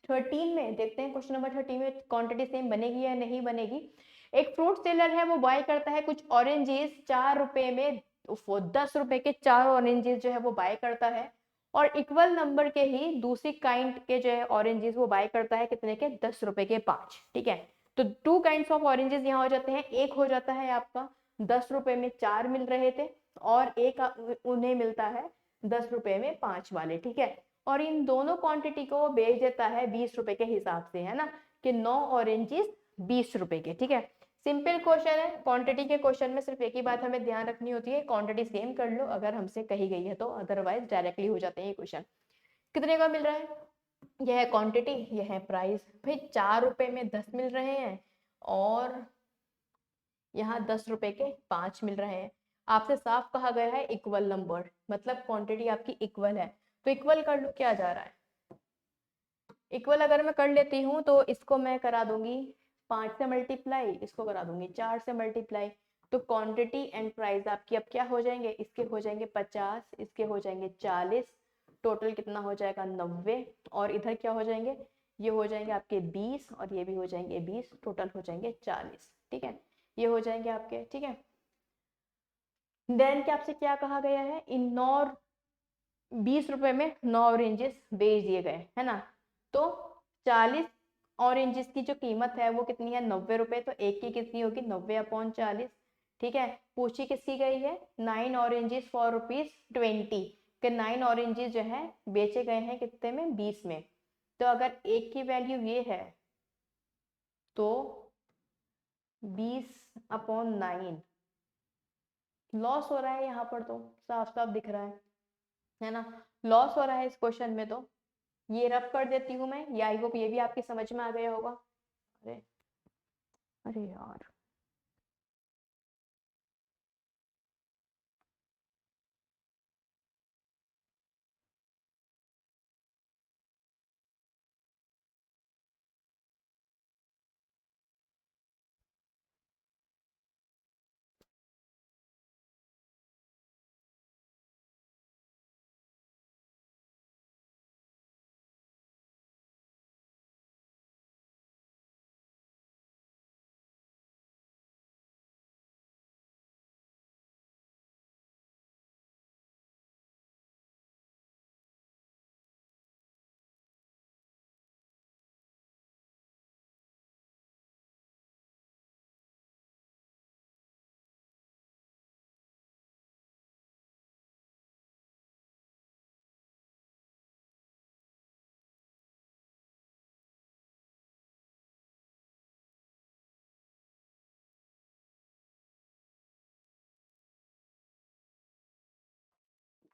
13 में देखते हैं, क्वेश्चन नंबर 13 में क्वांटिटी सेम बनेगी या नहीं बनेगी। एक फ्रूट सेलर है, वो बाय करता है कुछ ऑरेंजेस 4 रुपए में, वो 10 रुपए के 4 ऑरेंजेस जो है वो बाय करता है, और इक्वल नंबर के ही दूसरी काइंड के जो है ऑरेंजेस वो बाय करता है कितने के, 10 रुपए के 5। ठीक है, तो 2 काइंड्स ऑफ ऑरेंजेस यहाँ हो जाते हैं। एक हो जाता है आपका 10 रुपए में 4 मिल रहे थे, और एक उन्हें मिलता है 10 रुपए में 5 वाले। ठीक है, और इन दोनों क्वांटिटी को वो बेच देता है 20 रुपए के हिसाब से, है ना, कि 9 ऑरेंजेस 20 रुपए के। ठीक है, सिंपल क्वेश्चन है। क्वांटिटी के क्वेश्चन में सिर्फ एक ही बात हमें ध्यान रखनी होती है, क्वांटिटी सेम कर लो अगर हमसे कही गई है तो, अदरवाइज डायरेक्टली हो जाते हैं ये क्वेश्चन। कितने का मिल रहा है, यह है क्वांटिटी, यह है प्राइस। भाई 4 रुपए में 10 मिल रहे हैं, और यहाँ 10 रुपए के 5 मिल रहे हैं। आपसे साफ कहा गया है इक्वल नंबर, मतलब क्वांटिटी आपकी इक्वल है, तो इक्वल कर लो, क्या जा रहा है। इक्वल अगर मैं कर लेती हूँ तो इसको मैं करा दूंगी 5 से मल्टीप्लाई, इसको करा दूंगी 4 से मल्टीप्लाई, तो क्वांटिटी एंड प्राइस आपकी अब क्या हो जाएंगे, इसके हो जाएंगे 50, इसके हो जाएंगे 40, टोटल कितना हो जाएगा 90, और इधर क्या हो जाएंगे, ये हो जाएंगे आपके 20, और ये भी हो जाएंगे 20, टोटल हो जाएंगे 40। ठीक है, ये हो जाएंगे आपके। ठीक है, देन क्या आपसे क्या कहा गया है, इन 9 20 रुपए में 9 ऑरेंजेस बेच दिए गए, है ना, तो 40 ऑरेंजेस की जो कीमत है वो कितनी है, 90 रुपए, तो एक की कितनी होगी, 90/40। ठीक है, पूछी किसकी गई है, 9 ऑरेंजेस फॉर ₹20, के 9 ऑरेंजेस जो है बेचे गए हैं कितने में, 20 में। तो अगर एक की वैल्यू ये है तो 20/9 लॉस हो रहा है यहाँ पर, तो साफ साफ दिख रहा है ना, लॉस हो रहा है इस क्वेश्चन में। तो ये रब कर देती हूँ मैं, या आई होप ये भी आपकी समझ में आ गया होगा। अरे अरे यार,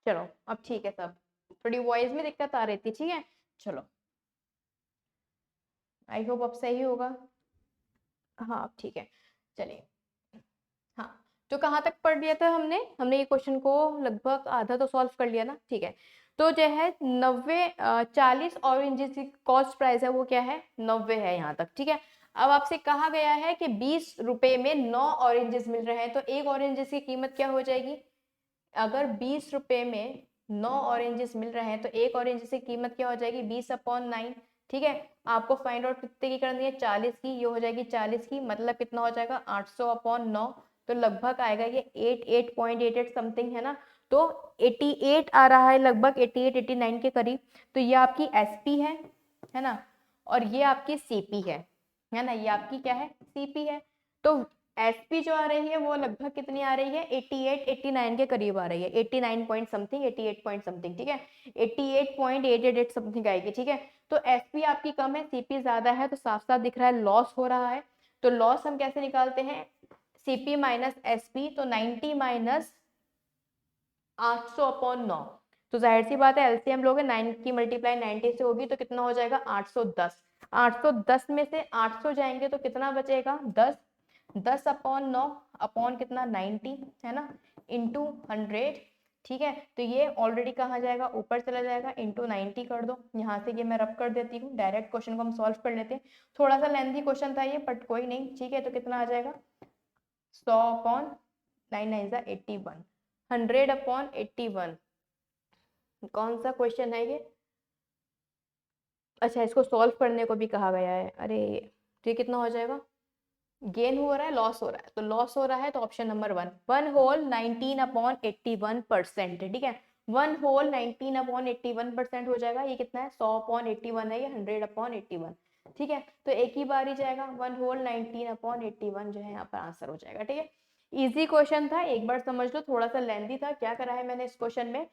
चलो अब ठीक है सब, थोड़ी वॉइस में दिक्कत आ रही थी। ठीक है, चलो आई होप अब सही होगा। हाँ अब ठीक है, चलिए। हाँ, तो कहाँ तक पढ़ लिया था हमने, हमने ये क्वेश्चन को लगभग आधा तो सॉल्व कर लिया ना। ठीक है, तो जो है 40 ऑरेंजेस की कॉस्ट प्राइस है वो क्या है, 90 है यहाँ तक। ठीक है, अब आपसे कहा गया है कि 20 रुपए में 9 ऑरेंजेस मिल रहे हैं, तो एक ऑरेंजेस की कीमत क्या हो जाएगी, अगर 20 रुपए में 9 ऑरेंजेस मिल रहे हैं तो एक ऑरेंज की कीमत क्या हो जाएगी, 20/9। ठीक है, आपको फाइंड आउट कितने की करनी है, 40 की, ये हो जाएगी 40 की, मतलब कितना हो जाएगा 800/9, तो लगभग आएगा ये 88.88 समथिंग, है ना, तो 88 आ रहा है, लगभग 88-89 के करीब। तो ये आपकी एसपी है ना, और ये आपकी सीपी है ना, ये आपकी क्या है, सीपी है। तो एसपी जो आ रही है वो लगभग कितनी आ रही है, 88-89 के करीब आ रही है, 89 पॉइंट समथिंग, 88 पॉइंट समथिंग। ठीक है, 88.888 समथिंग आएगी। ठीक है, तो एसपी आपकी कम है, सीपी ज्यादा है, तो साफ साफ दिख रहा है लॉस हो रहा है। तो लॉस हम कैसे निकालते हैं, सीपी माइनस एसपी, तो 90 माइनस 800/9, तो जाहिर सी बात है एलसीएम लोगे, 9 की मल्टीप्लाई 90 से होगी तो कितना हो जाएगा 810। 810 में से 800 जाएंगे तो कितना बचेगा 10, 10/9 अपॉन कितना 90, है ना, इंटू 100। ठीक है, तो ये ऑलरेडी कहाँ जाएगा, ऊपर चला जाएगा, इंटू 90 कर दो। यहाँ से ये मैं रब कर देती हूँ, डायरेक्ट क्वेश्चन को हम सॉल्व कर लेते हैं। थोड़ा सा लेंथी क्वेश्चन था ये, बट कोई नहीं। ठीक है, तो कितना आ जाएगा 100/9 9 = 81, 100/81। कौन सा क्वेश्चन है ये, अच्छा, इसको सॉल्व करने को भी कहा गया है। अरे तो ये कितना हो जाएगा, गेन हो रहा है लॉस हो रहा है, तो लॉस हो रहा है तो ऑप्शन नंबर 1, 1/19/81%, ठीक है। 1/19/81% हो जाएगा, ये कितना है 100/81 है, ये 100/81, ठीक है। तो एक ही बार ही जाएगा, 1/19/81 जो है यहाँ पर आंसर हो जाएगा, ठीक है। इजी क्वेश्चन था, एक बार समझ लो, थोड़ा सा लेंथी था। क्या करा है मैंने इस क्वेश्चन में,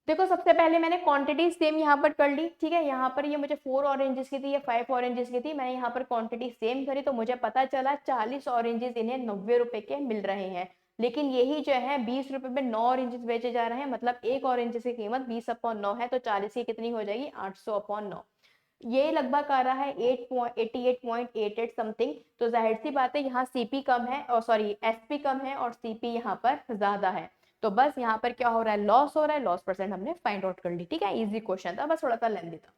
देखो सबसे पहले मैंने क्वांटिटी सेम यहाँ पर कर ली, ठीक है। यहाँ पर ये मुझे 4 ऑरेंजेस की थी, ये 5 ऑरेंजेस की थी, मैंने यहाँ पर क्वांटिटी सेम करी तो मुझे पता चला 40 ऑरेंजेस इन्हें 90 रुपए के मिल रहे हैं। लेकिन यही जो है 20 रुपए में 9 ऑरेंजेस बेचे जा रहे हैं, मतलब एक ऑरेंजेस की कीमत 20/9 है, तो 40 की कितनी हो जाएगी 800/9। ये लगभग आ रहा है 88.88 समथिंग। तो जाहिर सी बात है यहाँ सीपी कम है, और सॉरी एसपी कम है और सीपी यहाँ पर ज्यादा है। तो बस यहाँ पर क्या हो रहा है, लॉस हो रहा है, लॉस परसेंट हमने फाइंड आउट कर ली, ठीक है। इजी क्वेश्चन था, बस थोड़ा सा लेंथी था।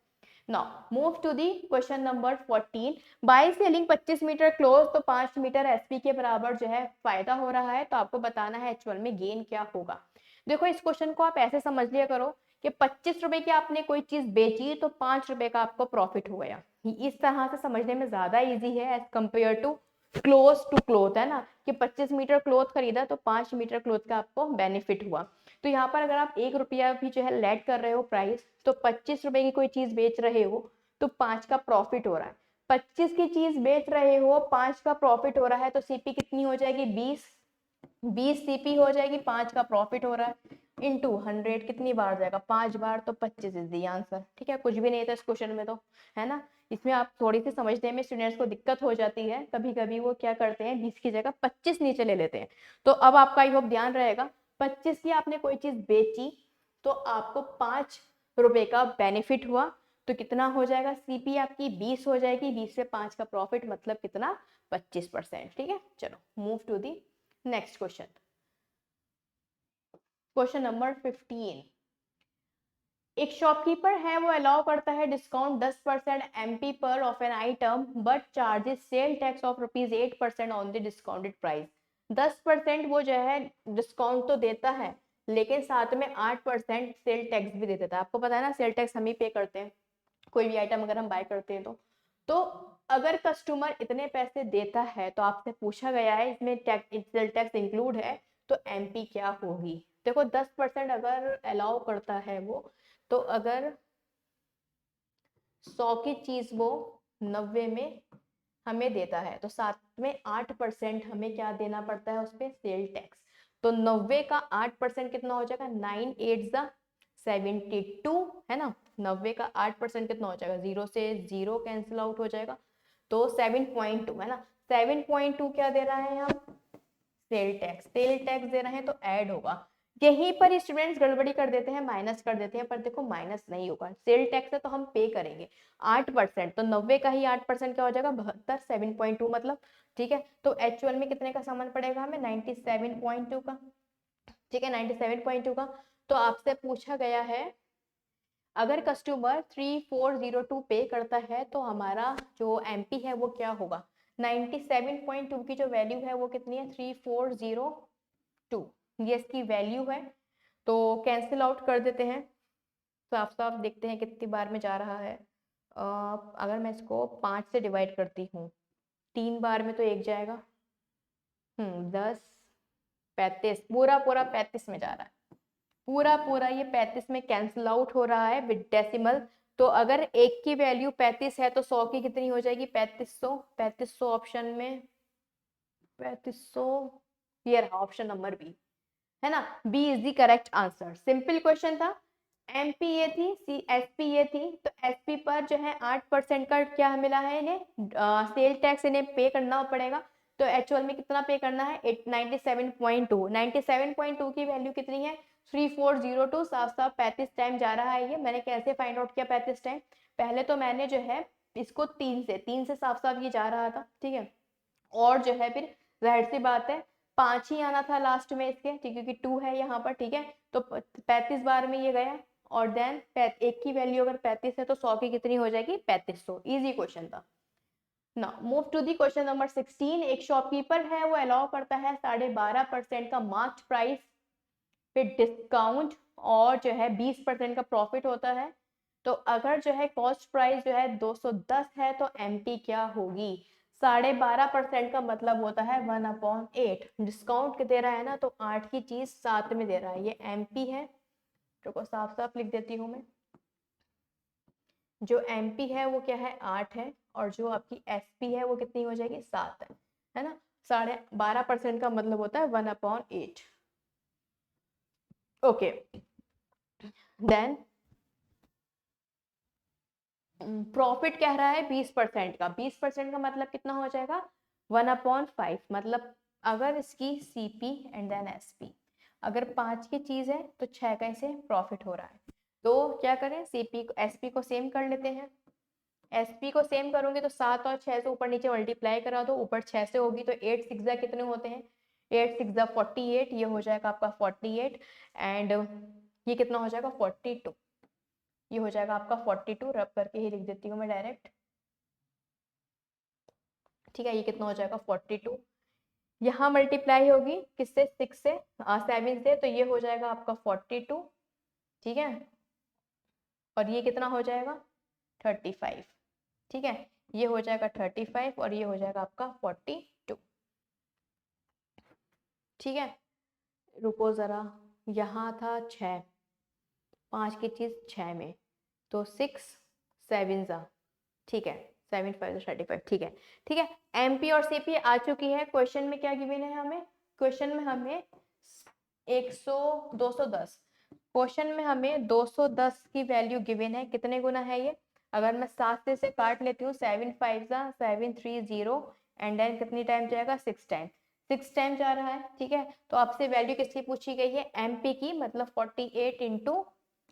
Now move to the question number 14। By selling 25 metre cloth, तो 5 मीटर एसपी के बराबर जो है फायदा हो रहा है, तो आपको बताना है एक्चुअल में गेन क्या होगा। देखो इस क्वेश्चन को आप ऐसे समझ लिया करो कि 25 रुपए की आपने कोई चीज बेची तो 5 रुपए का आपको प्रॉफिट हो गया। इस तरह से समझने में ज्यादा इजी है as compare to cloth to cloth, है ना, कि 25 मीटर क्लोथ खरीदा तो 5 मीटर क्लोथ का आपको बेनिफिट हुआ। तो यहाँ पर अगर आप 1 रुपया भी जो है लेट कर रहे हो प्राइस, तो 25 रुपए की कोई चीज बेच रहे हो तो 5 का प्रॉफिट हो रहा है। 25 की चीज बेच रहे हो, 5 का प्रॉफिट हो रहा है, तो सीपी कितनी हो जाएगी 20 सीपी हो जाएगी, 5 का प्रॉफिट हो रहा है, इंटू 100 कितनी बार जाएगा 5 बार, तो 25 इज दी आंसर, ठीक है। कुछ भी नहीं था इस क्वेश्चन में तो, है ना। इसमें आप थोड़ी सी समझने में स्टूडेंट्स को दिक्कत हो जाती है, कभी कभी वो क्या करते हैं 20 की जगह 25 नीचे ले लेते हैं। तो अब आपका आई होप ध्यान रहेगा, 25 की आपने कोई चीज बेची तो आपको 5 रुपए का बेनिफिट हुआ, तो कितना हो जाएगा सीपी आपकी 20 हो जाएगी, 20 से 5 का प्रॉफिट मतलब कितना 25%, ठीक है। चलो move to the next question. Question number 15। एक शॉपकीपर है, वो अलाउ करता है डिस्काउंट 10% एमपी पर of an item, but charges sale tax of ₹8% on the discounted price. 10% वो जो है डिस्काउंट तो देता है, लेकिन साथ में 8% सेल टैक्स भी दे देता है। आपको पता है ना, सेल टैक्स हम ही पे करते हैं कोई भी आइटम अगर हम बाय करते हैं तो अगर कस्टमर इतने पैसे देता है तो आपसे पूछा गया है इसमें सेल टैक्स इंक्लूड है, तो एमपी क्या होगी। देखो 10% अगर अलाउ करता है वो, तो अगर 100 की चीज वो 90 में हमें देता है, तो साथ में 8% हमें क्या देना पड़ता है उस पर सेल टैक्स। तो 90 का 8% कितना हो जाएगा 9 8 72, है ना। 90 का 8% कितना हो जाएगा, 0 से 0 कैंसिल आउट हो जाएगा, तो 7.2, है ना। 7.2 क्या दे रहा है हम, सेल टैक्स दे रहे हैं, तो ऐड होगा। यहीं पर स्टूडेंट्स गड़बड़ी कर देते हैं, माइनस कर देते हैं, पर देखो माइनस नहीं होगा, सेल टैक्स है तो हम पे करेंगे 8%, तो 90 का ही 8% क्या हो जाएगा 72, 7.2 मतलब, ठीक है। तो एक्चुअल में कितने का सामान पड़ेगा हमें 97.2 का, ठीक है, 97.2 का। तो आपसे पूछा गया है अगर कस्टमर 3402 पे करता है तो हमारा जो एमपी है वो क्या होगा। 97.2 की जो वैल्यू है वो कितनी है 3402, ये इसकी वैल्यू है। तो कैंसिल आउट कर देते हैं, साफ साफ देखते हैं कितनी बार में जा रहा है। अगर मैं इसको 5 से डिवाइड करती हूँ, 3 बार में तो एक जाएगा, 10 35, पूरा पूरा 35 में जा रहा है, पूरा पूरा ये 35 में कैंसिल आउट हो रहा है विद डेसिमल। तो अगर एक की वैल्यू 35 है तो 100 की कितनी हो जाएगी 3500, 3500 ऑप्शन में 3500, ये रहा ऑप्शन नंबर बी, है ना। B is the correct answer, simple question था। एमपी ये थी, सी एसपी ये थी, तो एसपी पर जो है 8% का क्या मिला है इन्हें, सेल टैक्स इन्हें पे करना पड़ेगा। तो एक्चुअल में कितना पे करना है 97.2, 97.2 की वैल्यू कितनी है 3402, साफ साफ 35 टाइम जा रहा है। ये मैंने कैसे फाइंड आउट किया 35 टाइम, पहले तो मैंने जो है इसको 3 से साफ साफ ये जा रहा था, ठीक है। और जो है फिर जाहिर सी बात है 5 ही आना था लास्ट में इसके, ठीक है, क्योंकि 2 है यहाँ पर, ठीक है। तो 35 बार में ये गया, और देन एक की वैल्यू अगर 35 है तो 100 की कितनी हो जाएगी 3500। इजी क्वेश्चन था ना। Move to the question number 16। एक शॉपकीपर है, वो अलाउ करता है 12.5% का मार्क्ड प्राइस पे डिस्काउंट, और जो है 20% का प्रॉफिट होता है, तो अगर जो है कॉस्ट प्राइस जो है 210 है तो एमपी क्या होगी? 12.5% का मतलब होता है 1/8। डिस्काउंट दे रहा है ना, तो 8 की चीज 7 में दे रहा है, ये एमपी है। तो साफ साफ लिख देती हूँ मैं, जो एमपी है वो क्या है 8 है, और जो आपकी एसपी है वो कितनी हो जाएगी 7 है ना। 12.5% का मतलब होता है 1/8। ओके, देन प्रॉफिट कह रहा है 20% का। 20% का मतलब कितना हो जाएगा 1/5। मतलब अगर इसकी सीपी एंड देन एसपी अगर 5 की चीज है तो 6 का इसे प्रॉफिट हो रहा है। तो क्या करें, सीपी को एसपी को सेम कर लेते हैं। एसपी को सेम करूंगी तो 7 और 6 से ऊपर नीचे मल्टीप्लाई करा दो, ऊपर 6 से होगी तो 8 6 कितने होते हैं, 8 6 48, ये हो जाएगा आपका 48। एंड ये कितना हो जाएगा 42, ये हो जाएगा आपका 42। रब करके ही लिख देती हूँ मैं डायरेक्ट, ठीक है। ये कितना हो जाएगा 42, यहाँ मल्टीप्लाई होगी किससे 6 से 7 से, तो ये हो जाएगा आपका 42, ठीक है। और ये कितना हो जाएगा 35, ठीक है। ये हो जाएगा 35 और ये हो जाएगा आपका 42, ठीक है। रुको जरा, यहाँ था 6, 5 की चीज 6 में, तो 6 7 जा, ठीक है, 7 5 35, ठीक है, ठीक है। एमपी और सीपी आ चुकी है। क्वेश्चन में क्या गिवन है हमें, क्वेश्चन में हमें 100 210, क्वेश्चन में हमें 210 की वैल्यू गिवन है। कितने गुना है ये, अगर मैं 7 से काट लेती हूँ, 7 5 जा 7 3 0, एंड देन कितनी टाइम जाएगा 6 टाइम, 6 टाइम जा रहा है, ठीक है। तो आपसे वैल्यू किसकी पूछी गई है, एमपी की, मतलब 48 इंटू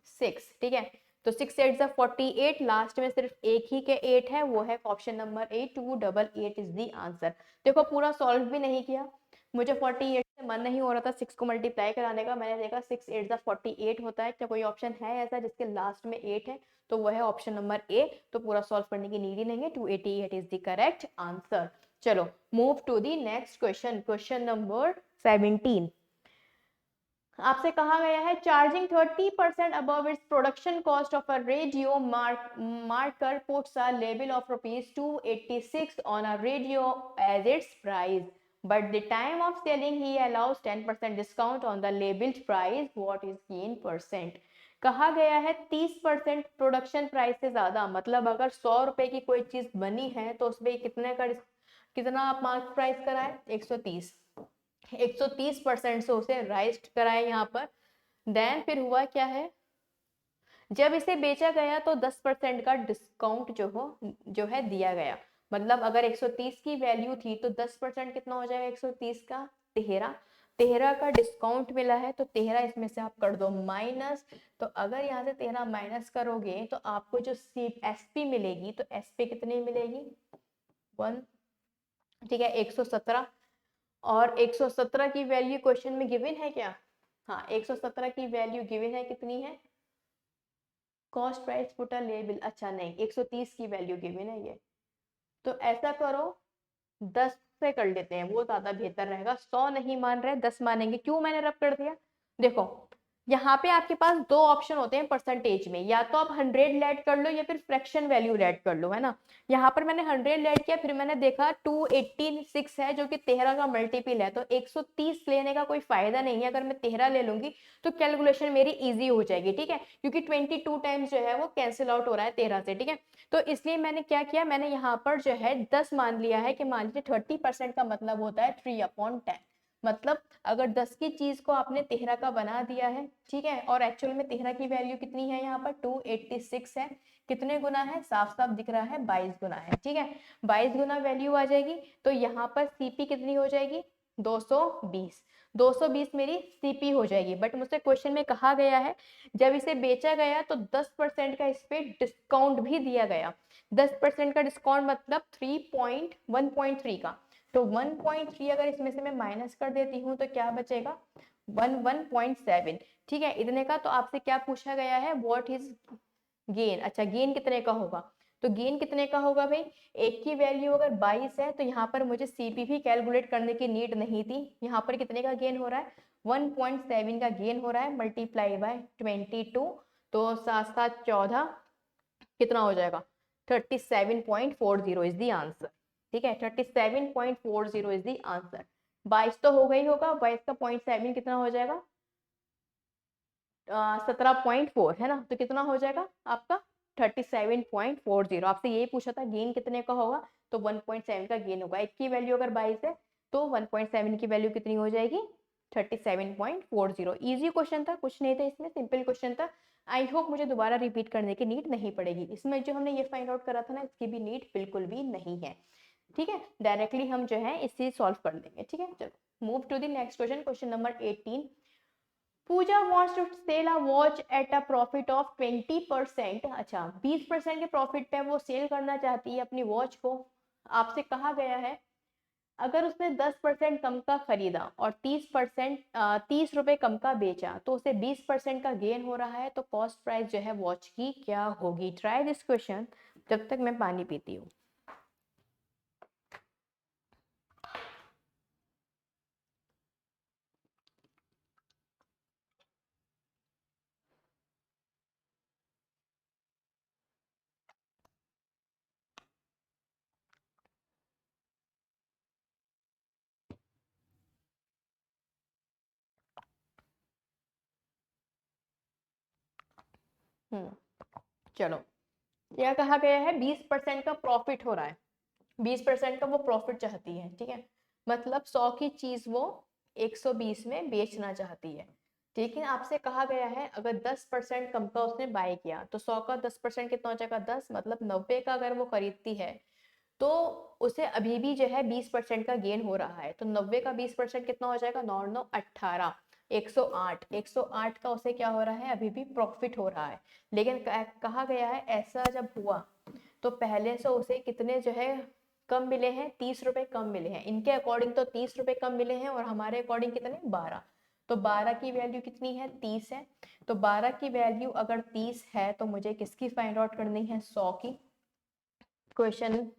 6, ठीक है। तो 6 8 जा 48, लास्ट में सिर्फ एक ही के 8 है, वो है option number A, 288 is the answer. देखो पूरा सॉल्व भी नहीं किया, मुझे 48 से मन नहीं हो रहा था 6 को मल्टीप्लाई कराने का। मैंने देखा 6 8 जा 48 होता है, क्या कोई ऑप्शन है ऐसा जिसके लास्ट में 8 है, तो वो है ऑप्शन नंबर ए। तो पूरा सॉल्व करने की नीड ही नहीं है, 288 इज द करेक्ट आंसर। चलो move to the next question, question number 17। आपसे कहा गया है charging 30% above its production cost of a radio marker puts a label of ₹286 on a radio as its price, but the time of selling he allows 10% discount on the labeled price. What is gain percent? कहा गया है 30% production price से ज्यादा, मतलब अगर 100 रुपए की कोई चीज बनी है तो उसमें कितने का, कितना आप मार्क प्राइस कराए 130, 130% से उसे राइज कराए यहाँ पर। देन फिर हुआ क्या है, जब इसे बेचा गया तो 10% का डिस्काउंट जो है दिया गया। मतलब अगर 130 की वैल्यू थी तो 10% कितना हो जाएगा 130 का 13, 13 का डिस्काउंट मिला है, तो 13 इसमें से आप कर दो माइनस। तो अगर यहाँ से 13 माइनस करोगे तो आपको जो एसपी मिलेगी, तो एसपी कितनी मिलेगी 1, ठीक है 117। और 117 की वैल्यू क्वेश्चन में गिवन है क्या, हाँ 117 की वैल्यू गिवन है, कितनी है, cost price put a label, अच्छा नहीं 130 की वैल्यू गिवन है ये। तो ऐसा करो 10 से कर लेते हैं, वो ज्यादा बेहतर रहेगा। 100 नहीं मान रहे 10 मानेंगे, क्यों मैंने रब कर दिया, देखो यहाँ पे आपके पास दो ऑप्शन होते हैं परसेंटेज में, या तो आप 100 लेट कर लो या फिर फ्रैक्शन वैल्यू लेट कर लो, है ना। यहाँ पर मैंने 100 लेट किया, फिर मैंने देखा 286 है जो कि 13 का मल्टीपल है, तो 130 लेने का कोई फायदा नहीं है। अगर मैं 13 ले लूंगी तो कैलकुलेशन मेरी इजी हो जाएगी, ठीक है, क्योंकि 22 टाइम्स जो है वो कैंसिल आउट हो रहा है 13 से, ठीक है। तो इसलिए मैंने क्या किया, मैंने यहाँ पर जो है 10 मान लिया है, कि मान लीजिए 30% का मतलब होता है 3/10। मतलब अगर 10 की चीज को आपने 13 का बना दिया है, ठीक है, और एक्चुअल में 13 की वैल्यू कितनी है, यहाँ पर 286 है, कितने गुना है, साफ साफ दिख रहा है 22 गुना है, ठीक है, 22 गुना वैल्यू आ जाएगी। तो यहाँ पर सीपी कितनी हो जाएगी 220, 220 मेरी सीपी हो जाएगी। बट मुझसे क्वेश्चन में कहा गया है जब इसे बेचा गया तो 10% का इस पे डिस्काउंट भी दिया गया। 10% का डिस्काउंट मतलब 1.3 का, तो 1.3 अगर इसमें से मैं माइनस कर देती हूँ तो क्या बचेगा 1.7, ठीक है, इतने का। तो आपसे क्या पूछा गया है, व्हाट इज गेन, अच्छा गेन कितने का होगा, तो गेन कितने का होगा भाई, एक की वैल्यू अगर 22 है तो यहाँ पर मुझे सीपीवी कैलकुलेट करने की नीड नहीं थी। यहाँ पर कितने का गेन हो रहा है 1.7 का गेन हो रहा है, मल्टीप्लाई बाय 22, तो 7 7 14, कितना हो जाएगा 37.40 इज द आंसर। ठीक है 37.40 इज द आंसर। 22 तो हो गई होगा, 22 का 0.7 कितना हो जाएगा 17.4 है ना, तो कितना हो जाएगा आपका 37.40। आपसे यही पूछा था गेन कितने का होगा, तो 1.7 का गेन होगा। एक की वैल्यू अगर 22 है तो 1.7 की वैल्यू कितनी हो जाएगी 37.40। इजी क्वेश्चन था, कुछ नहीं था इसमें, सिंपल क्वेश्चन था। आई होप मुझे दोबारा रिपीट करने की नीड नहीं पड़ेगी। इसमें जो हमने ये फाइंड आउट करा था ना, इसकी भी नीड बिल्कुल भी नहीं है। ठीक है, डायरेक्टली हम जो है इससे सॉल्व कर लेंगे। ठीक है, चलो move to the next question, question number 18। Puja wants to sell a watch at a profit of 20%। अच्छा 20% के प्रॉफिट पे वो सेल करना चाहती है अपनी वॉच को। आपसे कहा गया है अगर उसने 10% कम का खरीदा और 30 रुपए कम का बेचा तो उसे 20% का गेन हो रहा है, तो कॉस्ट प्राइस जो है वॉच की क्या होगी। ट्राई दिस क्वेश्चन जब तक मैं पानी पीती हूँ। चलो क्या कहा गया है 20% का प्रॉफिट हो रहा है, 20% का वो प्रॉफिट चाहती है। ठीक है, मतलब 100 की चीज वो 120 में बेचना चाहती है। लेकिन आपसे कहा गया है अगर 10% कम का उसने बाय किया तो 100 का 10% कितना हो जाएगा 10, मतलब 90 का अगर वो खरीदती है तो उसे अभी भी जो है 20% का गेन हो रहा है। तो 90 का 20% कितना हो जाएगा 9 9 18, 108, 108 का उसे क्या हो रहा है अभी भी प्रॉफिट हो रहा है। लेकिन कहा गया है ऐसा जब हुआ तो पहले से उसे कितने जो है कम मिले हैं 30 रुपए कम मिले हैं। इनके अकॉर्डिंग तो 30 रुपए कम मिले हैं और हमारे अकॉर्डिंग कितने 12। तो 12 की वैल्यू कितनी है 30 है। तो 12 की वैल्यू अगर 30 है तो मुझे किसकी फाइंड आउट करनी है 100 की। क्वेश्चन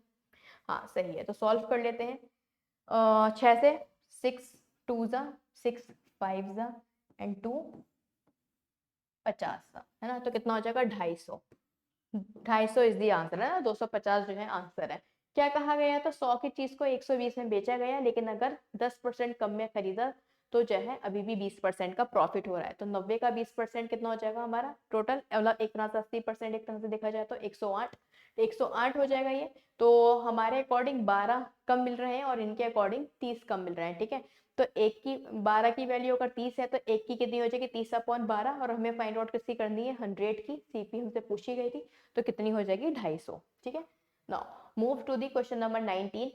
हाँ सही है, तो सॉल्व कर लेते हैं। 6 से 6 2 जा 6 5 जा एंड 2 50 सा है ना, तो कितना हो जाएगा 250। 250 इज दी आंसर है ना, 250 जो है आंसर है। क्या कहा गया था 100 की चीज को 120 में बेचा गया, लेकिन अगर 10% कम में खरीदा तो जो है अभी भी 20% का प्रॉफिट हो रहा है। तो 90 का 20% कितना हो जाएगा हमारा टोटल, मतलब एक तरह से 80%, एक तरह से देखा जाए तो 108, 108 हो जाएगा ये। तो हमारे अकॉर्डिंग 12 कम मिल रहे हैं और इनके अकॉर्डिंग 30 कम मिल रहे हैं। ठीक है, तो एक की 12 की वैल्यू अगर 30 है तो एक की कितनी हो जाएगी 30/12, और हमें फाइंड आउट किसकी करनी है 100 की, सीपी हमसे पूछी गई थी, तो कितनी हो जाएगी 250। ठीक है, now move to the question number 19।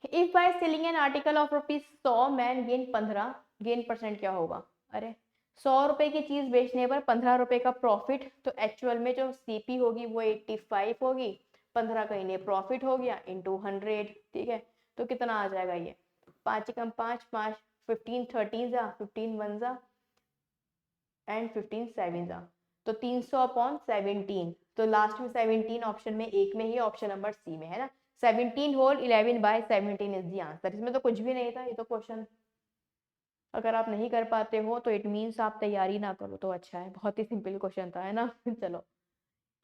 If by selling an article of ₹100 man gain 15, gain percent क्या होगा। अरे 100 रुपए की चीज बेचने पर 15 रुपए का प्रॉफिट, तो एक्चुअल में जो सीपी होगी वो 85 होगी, 15 का इन्हें प्रॉफिट हो गया इंटू 100। ठीक है, तो कितना आ जाएगा ये 5 कम 5 5, 15 13 जा 15 1 जा एंड 15 7 जा, तो 300/17। तो लास्ट में 17 ऑप्शन में एक में ही, ऑप्शन नंबर सी में है ना। 17 होल 11/17 इज दी आंसर। इसमें तो कुछ भी नहीं था, ये तो क्वेश्चन अगर आप नहीं कर पाते हो तो इट मीन्स आप तैयारी ना करो तो अच्छा है, बहुत ही सिंपल क्वेश्चन था है ना। चलो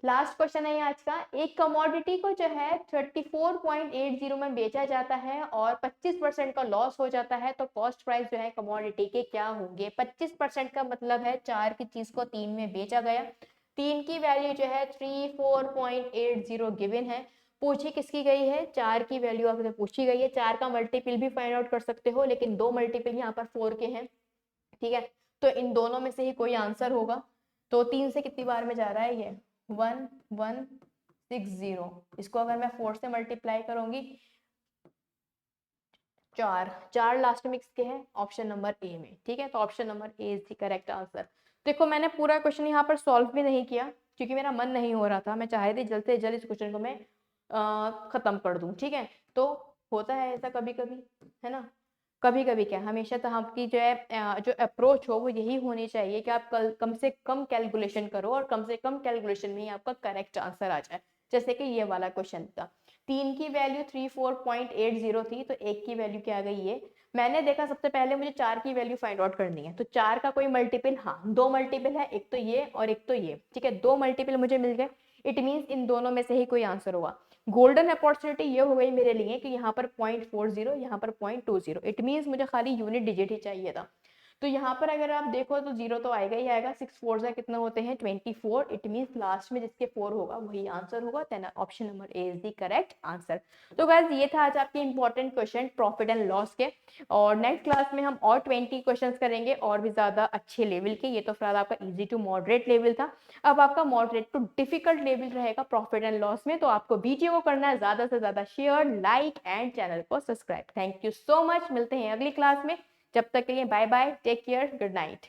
लास्ट क्वेश्चन है आज का। एक कमोडिटी को जो है 34.80 में बेचा जाता है और 25% का लॉस हो जाता है, तो कॉस्ट प्राइस जो है कमोडिटी के क्या होंगे। 25% का मतलब है 4 की चीज को 3 में बेचा गया, 3 की वैल्यू जो है 34.80 गिवन है। पूछी किसकी गई है 4 की वैल्यू आपसे पूछी गई है। 4 का मल्टीपल भी फाइंड आउट कर सकते हो, लेकिन दो मल्टीपल यहाँ पर 4 के हैं। ठीक है, तो इन दोनों में से ही कोई आंसर होगा। तो 3 से कितनी बार में जा रहा है ये 1160। इसको अगर मैं 4 से मल्टीप्लाई करूंगी 4 4 लास्ट में किसके हैं ऑप्शन नंबर ए में। ठीक है, तो option number A is the correct answer. देखो मैंने पूरा क्वेश्चन यहाँ पर सॉल्व भी नहीं किया क्योंकि मेरा मन नहीं हो रहा था, मैं चाह रही थी जल्द से जल्द इस क्वेश्चन को मैं खत्म कर दूं। ठीक है, तो होता है ऐसा कभी कभी है ना, कभी कभी क्या हमेशा तो आपकी जो है जो अप्रोच हो वो यही होनी चाहिए कि आप कम से कम कैलकुलेशन करो और कम से कम कैलकुलेशन में ही आपका करेक्ट आंसर आ जाए। जैसे कि ये वाला क्वेश्चन था, 3 की वैल्यू 34.80 थी, तो एक की वैल्यू क्या आ गई ये। मैंने देखा सबसे पहले मुझे 4 की वैल्यू फाइंड आउट करनी है, तो 4 का कोई मल्टीपल, हाँ दो मल्टीपल है, एक तो ये और एक तो ये। ठीक है, दो मल्टीपल मुझे मिल गए, इट मीन्स इन दोनों में से ही कोई आंसर होगा। गोल्डन अपॉर्चुनिटी ये हो गई मेरे लिए कि यहाँ पर 0.40, यहाँ पर 0.20, इट मीन्स मुझे खाली यूनिट डिजिट ही चाहिए था। तो यहाँ पर अगर आप देखो तो जीरो तो आएगा ही आएगा, 6 4 से कितना होते हैं 24, इट मीन्स लास्ट में जिसके 4 होगा वही आंसर होगा, then option number A is the correct answer. तो गाइस ये था आज आपके important question profit and loss के, और नेक्स्ट क्लास में हम और 20 क्वेश्चंस करेंगे और भी ज्यादा अच्छे लेवल के। ये तो फिलहाल आपका इजी टू मॉडरेट लेवल था, अब आपका मॉडरेट टू डिफिकल्ट लेवल रहेगा प्रॉफिट एंड लॉस में। तो आपको वीडियो को करना है ज्यादा से ज्यादा शेयर, लाइक एंड चैनल को subscribe. Thank you so much, मिलते हैं अगली क्लास में, जब तक के लिए bye bye, take care, good night.